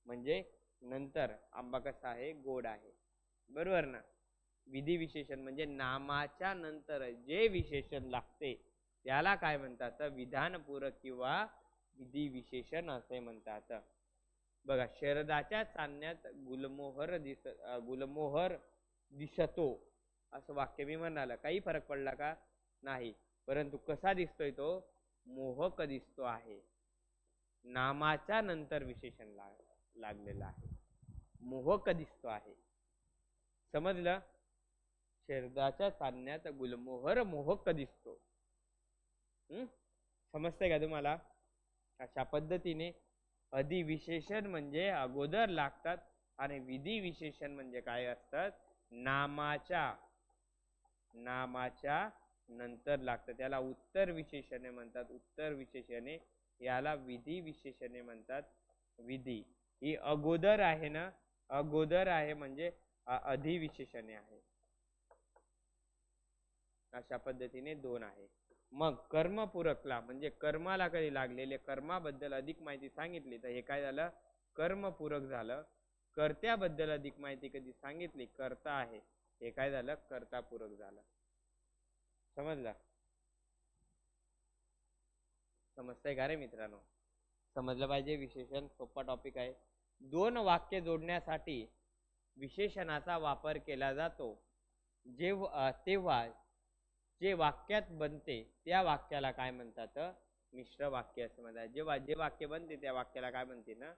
म्हणजे नंतर आंबा कसा आहे, गोड आहे. बरोबर ना. विधी विशेषण म्हणजे नामाच्या नंतर जे विशेषण लागते त्याला काय म्हणतात, विधानपूरक किंवा विधी विशेषण असे म्हणतात. बघा, शरदाच्या चांदण्यात गुलमोहर दिसतो असं वाक्य मी म्हणाल, काही फरक पडला का, नाही. परंतु कसा दिसतोय तो, मोहक दिसतो आहे. नामाच्या नंतर विशेषण लागलेलं आहे, मोहक दिसतो आहे. समजलं. शरदाच्या चांदण्यात गुलमोहर मोहक दिसतो. समजतंय का तुम्हाला. अशा पद्धतीने अधिविशेषण म्हणजे अगोदर लागतात आणि विधी विशेषण म्हणजे काय असतात, नामाच्या नंतर लागतं. त्याला उत्तर विशेषणे म्हणतात, उत्तर विशेषणे. याला विधी विशेषणे म्हणतात. विधी ही अगोदर आहे ना, अगोदर आहे म्हणजे अधिविशेषणे आहे. अशा पद्धतीने दोन आहे. मग कर्मपूरकला म्हणजे कर्माला कधी लागलेले, कर्माबद्दल अधिक माहिती सांगितली तर हे काय झालं, कर्मपूरक झालं. कर्त्याबद्दल अधिक माहिती कधी सांगितली, कर्ता आहे, हे काय झालं, कर्तापूरक झालं. समजलं. समजतंय का रे मित्रांनो. समजलं पाहिजे. विशेषण सोपा टॉपिक आहे. दोन वाक्य जोडण्यासाठी विशेषणाचा वापर केला जातो. तेव्हा जे वाक्यात बनते त्या वाक्याला काय म्हणतात, मिश्र वाक्य असे म्हणतात. जेव्हा जे वाक्य बनते त्या वाक्याला काय म्हणते ना,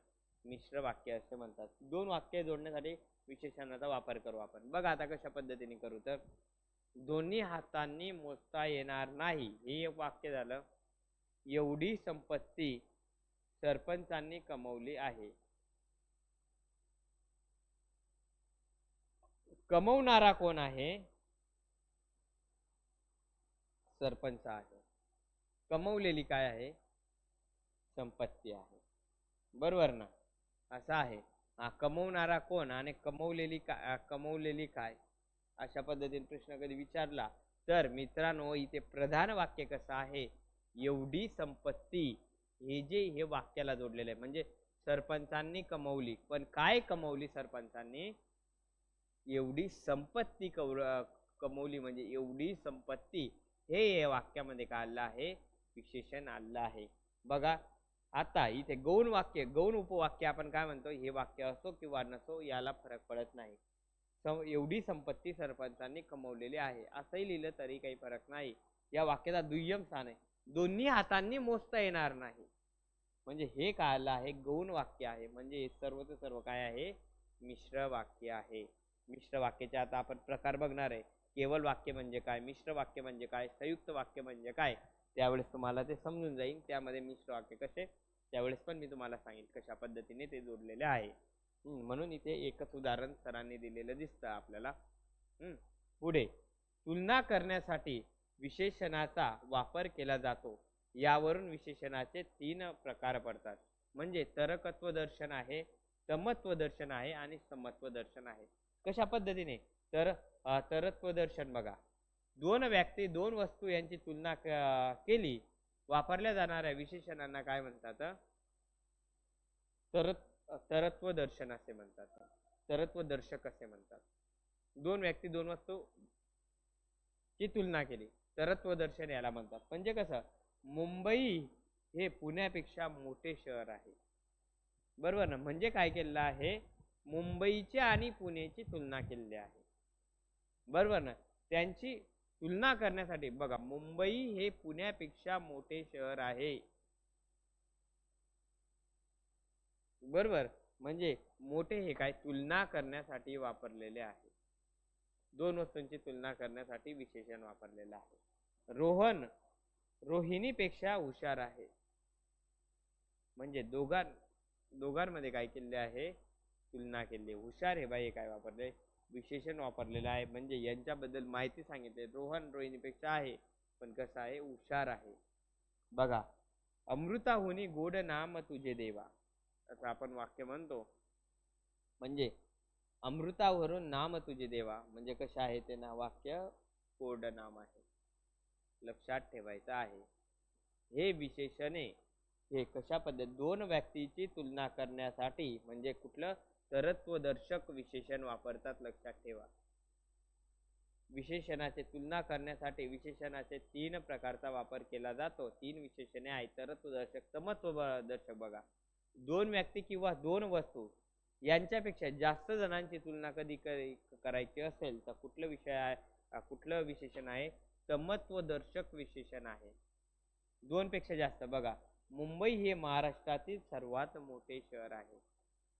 मिश्र वाक्य असे म्हणतात. दोन वाक्य जोडण्यासाठी विशेषणाचा वापर करू आपण. बघा आता कशा पद्धतीने करू तर, दोन्ही हातांनी मोजता येणार नाही, हे एक वाक्य झालं. एवढी संपत्ती सरपंचांनी कमवली आहे. कमवणारा कोण आहे, सरपंच आहे. कमवलेली काय आहे, संपत्ती आहे. बरोबर ना. असं आहे. कमवणारा कोण आणि कमवलेली काय, अशा पद्धतीने प्रश्न कधी विचारला तर मित्रांनो इथे प्रधान वाक्य कसं आहे, एवढी संपत्ती, हे वाक्याला जोडलेलं आहे. म्हणजे सरपंचांनी कमवली, पण काय कमवली सरपंचांनी, एवढी संपत्ती कमवली. म्हणजे एवढी संपत्ती, हे वाक्यामध्ये काय आलं आहे, विशेषण आलं आहे. बघा आता इथे गौण वाक्य, गौण उपवाक्य आपण काय म्हणतो, हे वाक्य असो किंवा नसो याला फरक पडत नाही. एवढी संपत्ती सरपंचांनी कमवलेली आहे असंही लिहिलं तरी काही फरक नाही. या वाक्याचा दुय्यम स्थान आहे. दोन्ही हातांनी मोजता येणार नाही, म्हणजे हे काय आलं आहे, गौण वाक्य आहे. म्हणजे सर्वच सर्व काय आहे, मिश्र वाक्य आहे. मिश्र वाक्याचे आता आपण प्रकार बघणार आहे. केवळ वाक्य म्हणजे काय, मिश्र वाक्य म्हणजे काय, संयुक्त वाक्य म्हणजे काय, त्यावेळेस तुम्हाला ते समजून जाईल. त्यामध्ये मिश्र वाक्य कसे, त्यावेळेस पण मी तुम्हाला सांगेन कशा पद्धतीने ते जोडलेले आहे. म्हणून इथे एकच उदाहरण सरांनी दिलेलं दिसतं आपल्याला. पुढे तुलना करण्यासाठी विशेषणाचा वापर केला जातो. यावरून विशेषणाचे 3 प्रकार पडतात. म्हणजे तरकत्व दर्शन आहे, तमत्व दर्शन आहे आणि समत्व दर्शन आहे. कशा पद्धतीने? तर तरत्व दर्शन बघा, दोन व्यक्ती, दोन वस्तू यांची तुलना केली, वापरल्या जाणाऱ्या विशेषणांना काय म्हणतात? तरत्व दर्शन असे म्हणतात. तरत्व दर्शक असे म्हणतात. दोन व्यक्ती, दोन वस्तू ची तुलना केली, तरत्व दर्शन याला म्हणतात. म्हणजे कसं, मुंबई हे पुण्यापेक्षा मोठे शहर आहे, बरोबर ना? म्हणजे काय केलेलं आहे, मुंबईची आणि पुण्याची तुलना केलेली आहे, बरोबर ना? त्यांची तुलना करण्यासाठी बघा, मुंबई हे पुण्यापेक्षा मोठे शहर आहे, बरोबर. म्हणजे मोठे हे काय, तुलना करण्यासाठी वापरलेले आहे. दोन वस्तूंची तुलना करण्यासाठी विशेषण वापरलेलं आहे. रोहन रोहिणीपेक्षा हुशार आहे. म्हणजे दोघांमध्ये काय केले आहे, तुलना केली. हुशार हे बाई काय वापरले, विशेषण वापरलेलं आहे. म्हणजे यांच्याबद्दल माहिती सांगितली. रोहन रोहिणीपेक्षा आहे, पण कसं आहे, हुशार आहे. बघा, अमृताहुनी गोड नाम तुझे देवा, असं आपण वाक्य म्हणतो. म्हणजे अमृतावरून नाम तुझे देवा, म्हणजे कसं आहे ते ना, वाक्य गोड नाम आहे, लक्षात ठेवायचं आहे. हे विशेषणे हे कशा पद्धत, दोन व्यक्तीची तुलना करण्यासाठी म्हणजे कुठलं, तरत्वदर्शक विशेषण वापरतात, लक्षात ठेवा. विशेषणाचे तुलना करण्यासाठी विशेषणाचे 3 प्रकारचा वापर केला जातो. 3 विशेषणे आहेत, तरत्वदर्शक, समत्वदर्शक. बघा, दोन व्यक्ती किंवा दोन वस्तू यांच्यापेक्षा जास्त जणांची तुलना कधी करायची असेल तर कुठलं विशेषण आहे, समत्वदर्शक विशेषण आहे. 2 पेक्षा जास्त. बघा, मुंबई हे महाराष्ट्रातील सर्वात मोठे शहर आहे.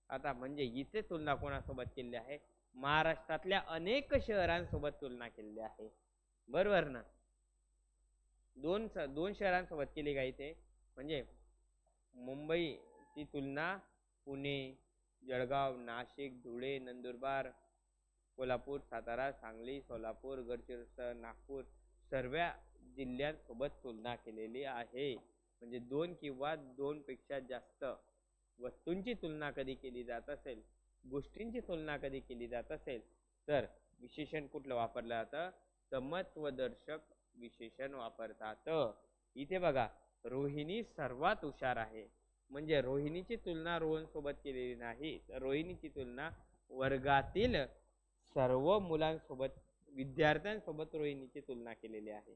आता म्हणजे इथे तुलना कोणासोबत केली आहे, महाराष्ट्रातल्या अनेक शहरांसोबत तुलना केली आहे, बरोबर ना? दोन शहरांसोबत केली का इथे, म्हणजे मुंबईची तुलना पुणे, जळगाव, नाशिक, धुळे, नंदुरबार, कोल्हापूर, सातारा, सांगली, सोलापूर, गडचिरोली, नागपूर सर्व जिल्ह्यांसोबत तुलना केलेली आहे. म्हणजे 2 किंवा 2 पेक्षा जास्त वस्तूंची तुलना कधी केली जात असेल, गोष्टींची तुलना कधी केली जात असेल, तर विशेषण कुठलं वापरलं जातं, समत्वदर्शक विशेषण वापरतात. इथे बघा, रोहिणी सर्वात हुशार आहे. म्हणजे रोहिणीची तुलना रोहन सोबत केलेली नाही, रोहिणीची तुलना वर्गातील सर्व मुलांसोबत, विद्यार्थ्यांसोबत रोहिणीची तुलना केलेली आहे.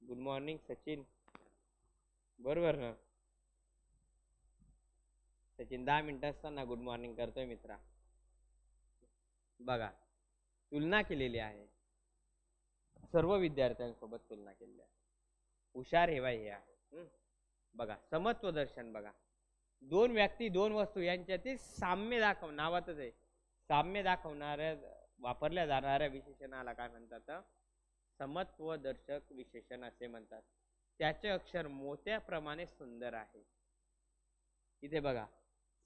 गुड मॉर्निंग सचिन, बरोबर ना? सचिन 10 मिनिटं असताना गुड मॉर्निंग करतोय मित्रा. बघा, तुलना केलेली आहे, सर्व विद्यार्थ्यांसोबत तुलना केलेली आहे. हुशार हे बाई हे आहे. बघा, समत्व दर्शन. बघा, दोन व्यक्ती, दोन वस्तू यांच्यातील साम्य दाखव, नावातच आहे, साम्य दाखवणाऱ्या वापरल्या जाणाऱ्या विशेषणाला काय म्हणतात, समत्वदर्शक विशेषण असे म्हणतात. त्याचे अक्षर मोत्याप्रमाणे सुंदर आहे. इथे बघा,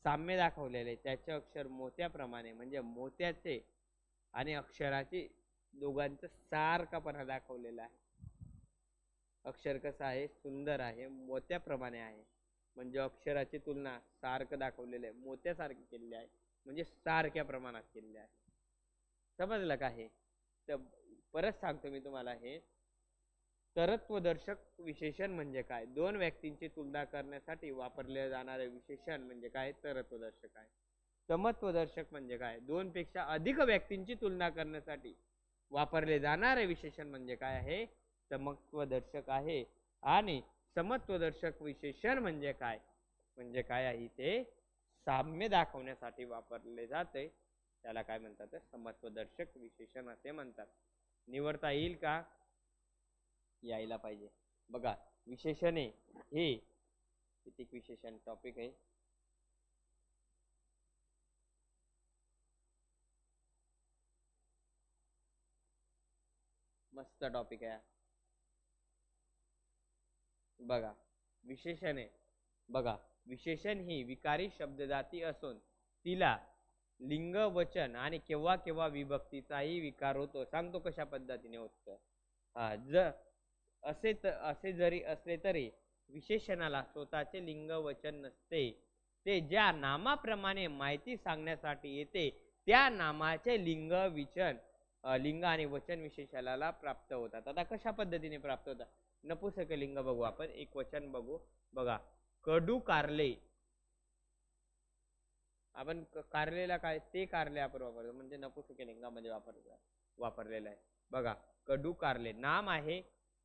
साम्य दाखवलेले, त्याचे अक्षर मोत्याप्रमाणे, म्हणजे मोत्याचे आणि अक्षराची दोघांचं सारखापणा दाखवलेला आहे. अक्षर कसं आहे, सुंदर आहे, मोत्याप्रमाणे आहे. म्हणजे अक्षराची तुलना सारखं दाखवलेलं आहे, मोत्यासारखे केलेले आहे, म्हणजे सारख्या प्रमाणात केलेले आहे. समजलं का हे? तर परत सांगतो मी तुम्हाला, हे तरत्वदर्शक विशेषण म्हणजे काय, दोन व्यक्तींची तुलना करण्यासाठी वापरले जाणारे विशेषण म्हणजे काय, तरत्वदर्शक आहे. समत्वदर्शक म्हणजे काय, 2 पेक्षा अधिक व्यक्तींची तुलना करण्यासाठी वापरले जाणारे विशेषण म्हणजे काय आहे, समत्वदर्शक आहे. आणि समत्वदर्शक विशेषण म्हणजे काय, म्हणजे काय आहे, ते साम्य दाखवण्यासाठी वापरले जाते, त्याला काय म्हणतात, समत्वदर्शक विशेषण असे म्हणतात. निवडता येईल का? यायला पाहिजे. बघा, विशेषणे हे किती विशेषण टॉपिक आहे, मस्त टॉपिक आहे. बघा, विशेषणे. बघा, विशेषण ही विकारी शब्दजाती असून तिला लिंग वचन आणि केव्हा केव्हा विभक्तीचाही विकार होतो. सांगतो कशा पद्धतीने होतो. असे जरी असले तरी विशेषणाला स्वतःचे लिंग वचन नसते. ते ज्या नामाप्रमाणे माहिती सांगण्यासाठी येते त्या नामाचे लिंग आणि वचन विशेषणाला प्राप्त होतात. आता कशा पद्धतीने प्राप्त होतात? नपुसक लिंग बघू आपण, एक वचन बघू. बघा, कडू कारले. आपण कारलेला काय, ते कारले आपण वापरतो, म्हणजे नपुसक लिंगामध्ये वापरलेलं आहे. बघा, कडू कारले नाम आहे.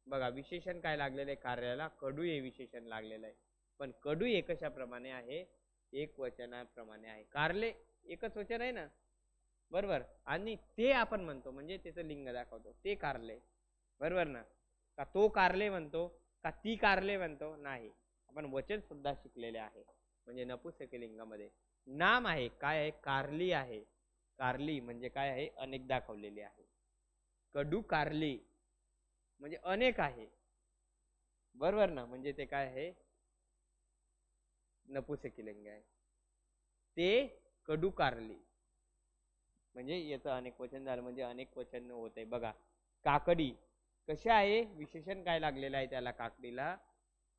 बघा, विशेषण काय लागलेलं आहे कारल्याला? कडू हे विशेषण लागलेलं आहे. पण कडू हे कशाप्रमाणे आहे? एक वचनाप्रमाणे आहे. कारले एकच वचन आहे ना, बरोबर. आणि ते आपण म्हणतो म्हणजे त्याचं लिंग दाखवतो, ते कारले, बरोबर ना. का तो कारले म्हणतो, का ती कारले म्हणतो? नाही, आपण वचन सुद्धा शिकलेले आहे. म्हणजे नपुसक लिंगामध्ये नाम आहे, काय आहे? कारली आहे. कारली म्हणजे काय आहे? अनेक दाखवलेली आहे. कडू कारली म्हणजे अनेक आहे, बरोबर ना. म्हणजे ते काय आहे? नपुसक लिंग आहे. ते कडू कारली म्हणजे याचं अनेक वचन झालं, म्हणजे अनेक वचन होते. बघा, काकडी कसे आहे? विशेषण काय लागलेलं आहे त्याला? काकडीला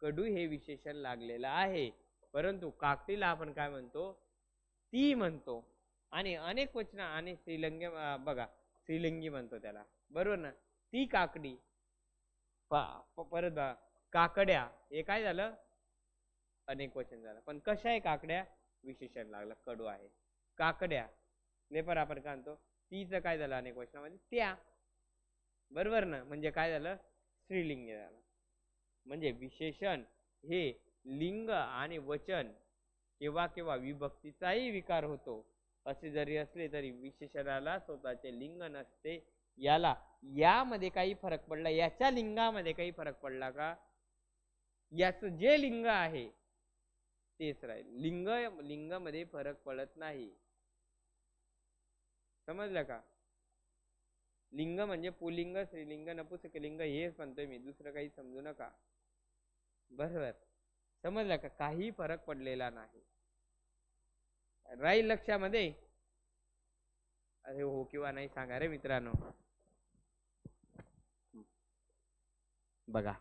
कडू हे विशेषण लागलेलं आहे. परंतु काकडीला आपण काय म्हणतो? ती म्हणतो. आणि अनेक वचन आणि स्त्रीलिंगी, बघा स्त्रीलिंगी म्हणतो त्याला, बरोबर ना. ती काकडी. परत बघा, काकड्या, हे काय झालं? अनेक वचन झालं. पण कशा आहे काकड्या? विशेषण लागलं, कडू आहे. काकड्या लेपर आपण काय म्हणतो? तीचं काय झालं अनेक वचनामध्ये? त्या, बरोबर ना. म्हणजे काय झालं? स्त्रीलिंग झालं. म्हणजे विशेषण हे लिंग आणि वचन केव्हा केव्हा विभक्तीचाही विकार होतो. असे जरी असले तरी विशेषणाला स्वतःचे लिंग नसते. यामध्ये काही फरक पडला? याच्या लिंगामध्ये काही फरक पडला का? याचं जे लिंग आहे तेच राहील. लिंगामध्ये फरक पडत नाही. समजलं का? लिंग म्हणजे पुल्लिंग, स्त्रीलिंग, नपुसक लिंग हेच म्हणतोय मी, दुसरं काही समजू नका, बरोबर. समजलं का? काही फरक पडलेला नाही. राहील लक्षामध्ये? अरे हो किंवा नाही सांगा रे मित्रांनो. बघा,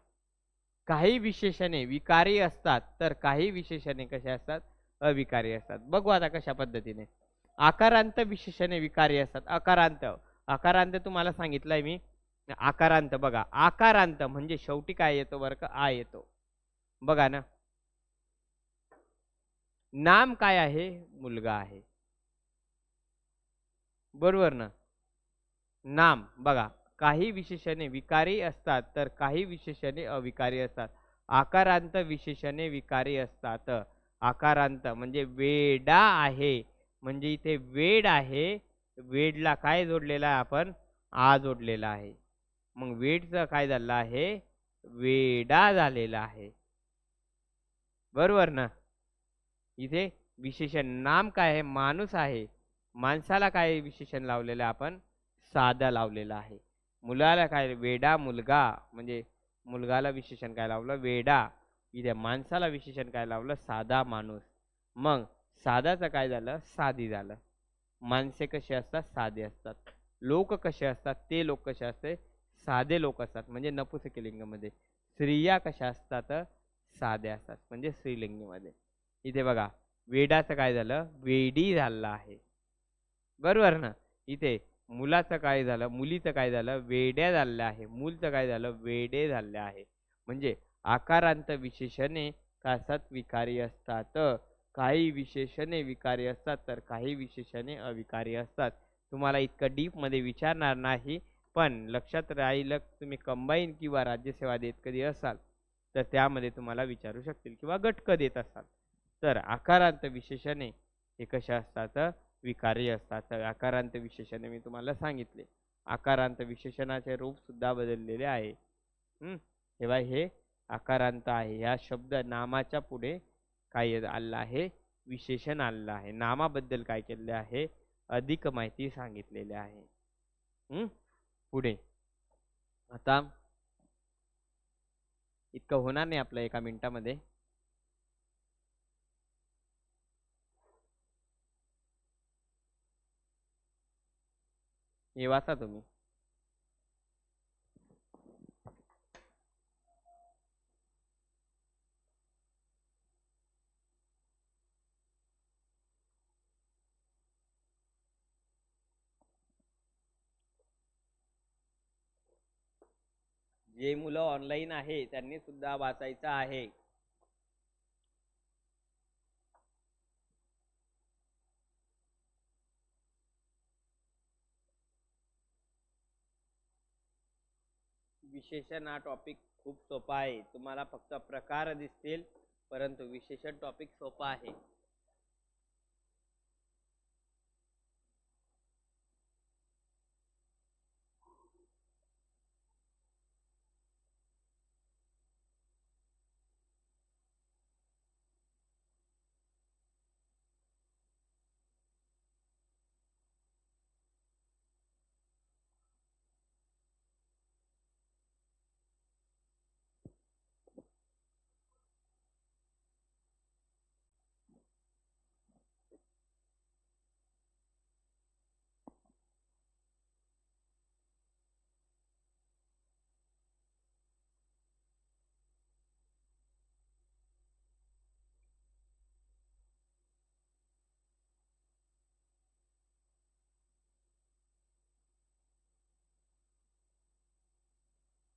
काही विशेषणे विकारी असतात तर काही विशेषणे कसे असतात? अविकारी असतात. बघू आता कशा पद्धतीने. आकारांत विशेषणे विकारी असतात. आकारांत तुम्हाला सांगितलंय मी. आकारांत बघा, आकारांत म्हणजे शेवटी काय येतो बरं का? आ येतो. बघा ना, नाम काय आहे? मुलगा आहे, बरोबर ना. नाम बघा, काही विशेषणे विकारी असतात तर काही विशेषणे अविकारी असतात. आकारांत विशेषणे विकारी असतात. आकारांत म्हणजे वेडा आहे, म्हणजे इथे वेड आहे. वेडला काय जोडलेला आहे आपण? आ जोडलेला आहे. मग वेडचं काय झालं आहे? वेडा झालेला आहे, बरोबर ना. इथे विशेषण नाम काय आहे? माणूस आहे. माणसाला काय विशेषण लावलेलं आपण? साधा लावलेला आहे. मुलाला काय? वेडा मुलगा, म्हणजे मुलगाला विशेषण काय लावलं? वेडा. इथे माणसाला विशेषण काय लावलं? साधा माणूस. मग साधाचं काय झालं? साधी झालं. माणसे कसे असतात? साधे असतात. लोक कसे असतात? ते लोक कसे असते? साधे लोक असतात, म्हणजे नपुसकलिंगमध्ये. स्त्रिया कशा असतात? साध्या असतात, म्हणजे स्त्रीलिंगमध्ये. इथे बघा, वेडाचं काय झालं? वेडी झालं आहे, बरोबर ना. इथे मुलाचं काय झालं? मुलीचं काय झालं? वेड्या झालेलं आहे. मूलचं काय झालं? वेडे झाले आहे. म्हणजे आकारांत विशेषणे काय असतात? विकारी असतात. काही विशेषणे विकारी असतात तर काही विशेषणे अविकारी असतात. तुम्हाला इतकं डीपमध्ये विचारणार नाही, पण लक्षात राहिलं, तुम्ही कंबाईन किंवा राज्यसेवा देत कधी असाल तर त्यामध्ये तुम्हाला विचारू शकतील, किंवा गटक देत असाल तर आकारांत विशेषणे हे कशा असतात? विकारी असतात. आकारांत विशेषणे मी तुम्हाला सांगितले. आकारांत विशेषणाचे रूप सुद्धा बदललेले आहे. तेव्हा हे आकारांत आहे. या शब्द नामाच्या पुढे काय आलेलं आहे? विशेषण आलेलं आहे. नामाबद्दल काय केलेले आहे? अधिक माहिती सांगितलेली आहे. पुढे आता इतकं होणार नाही आपलं एका मिनिटामध्ये. हे वाचा तुम्ही. जे मुलं ऑनलाईन आहे त्यांनी सुद्धा वाचायचं आहे. विशेषण हा टॉपिक खूप सोपा आहे. तुम्हाला फक्त प्रकार दिसतील, परंतु विशेषण टॉपिक सोपा आहे.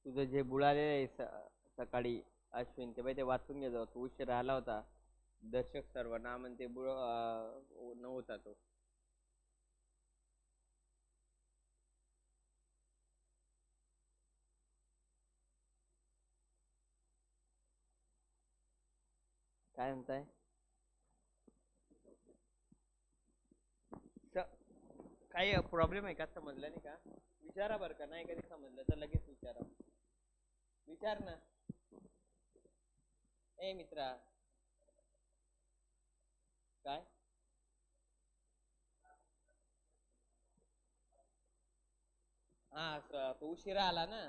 तुझं जे बुडाले सकाळी अश्विन ते वाचून घे. तू उशीर राहिला होता. दर्शक सर्वनाम ते नव्हता तो. काय म्हणताय? काही प्रॉब्लेम आहे का? समजलं नाही का? विचारा बरं का. नाही कधी समजलं तर लगेच विचारा. विचार ना. ए मित्रा. काय? हा, तो उशिरा आला ना.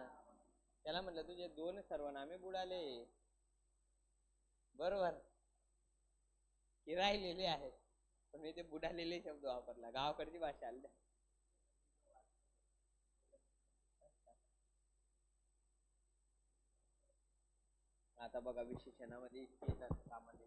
त्याला म्हटलं तुझे 2 सर्वनामे बुडाले. बरोबर की राहिलेले आहेत, पण मी ते बुडालेले शब्द वापरला. गावाकडची भाषा आली. आता बघा विशेषणामध्ये इतके येतात कामाचे.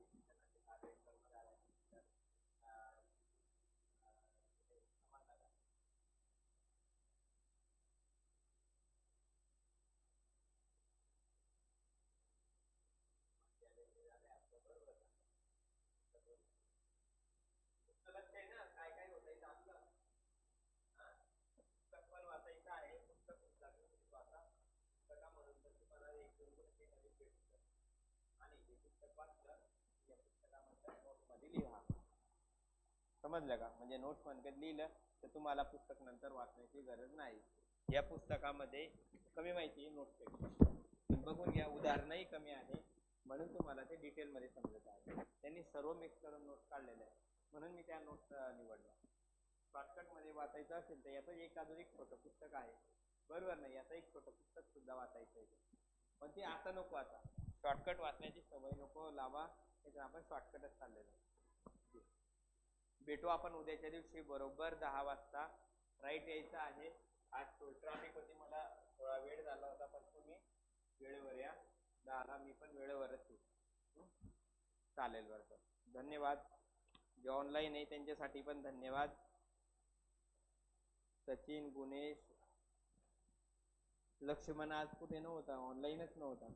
काय काय होतंय आपलं. पुस्तक पण वाचायचं आहे. पुस्तक वाचा. पुस्तकामधून तर तुम्हाला एक दोन गोष्टी नवीन भेटतात. आणि हे पुस्तक वाचलं या पुस्तकामधल्या नोटमध्ये लिहा. समजलं का? म्हणजे नोट्स मध्ये लिहिलं तर तुम्हाला पुस्तक नंतर वाचण्याची गरज नाही. या पुस्तकामध्ये कमी माहिती नोट्स बघून घ्या. उदाहरणही कमी आहे, म्हणून तुम्हाला ते डिटेल मध्ये समजत आहे. त्यांनी सर्व मिक्स करून नोट्स काढलेले आहे, म्हणून मी त्या नोट्स निवडल्या. शॉर्टकट मध्ये वाचायचं असेल तर याचं एक अजून एक छोटं पुस्तक आहे. बरोबर नाही? याचं एक छोटं पुस्तक सुद्धा वाचायचं आहे, पण ते आता नको. आता शॉर्टकट वाचण्याची सवय नको लावा. आपण शॉर्टकटच चाललेलो. भेटू आपण उद्याच्या दिवशी बरोबर 10 वाजता. राईट यायचं आहे. आज ट्रॅफिक होती, मला थोडा वेळ झाला होता, पण तुम्ही वेळेवर या. 10ला मी पण वेळेवरच येऊ. चालेल बरं. धन्यवाद. जे ऑनलाईन आहे त्यांच्यासाठी पण धन्यवाद. सचिन, गुणेश, लक्ष्मण आज कुठे नव्हता, ऑनलाईनच नव्हता.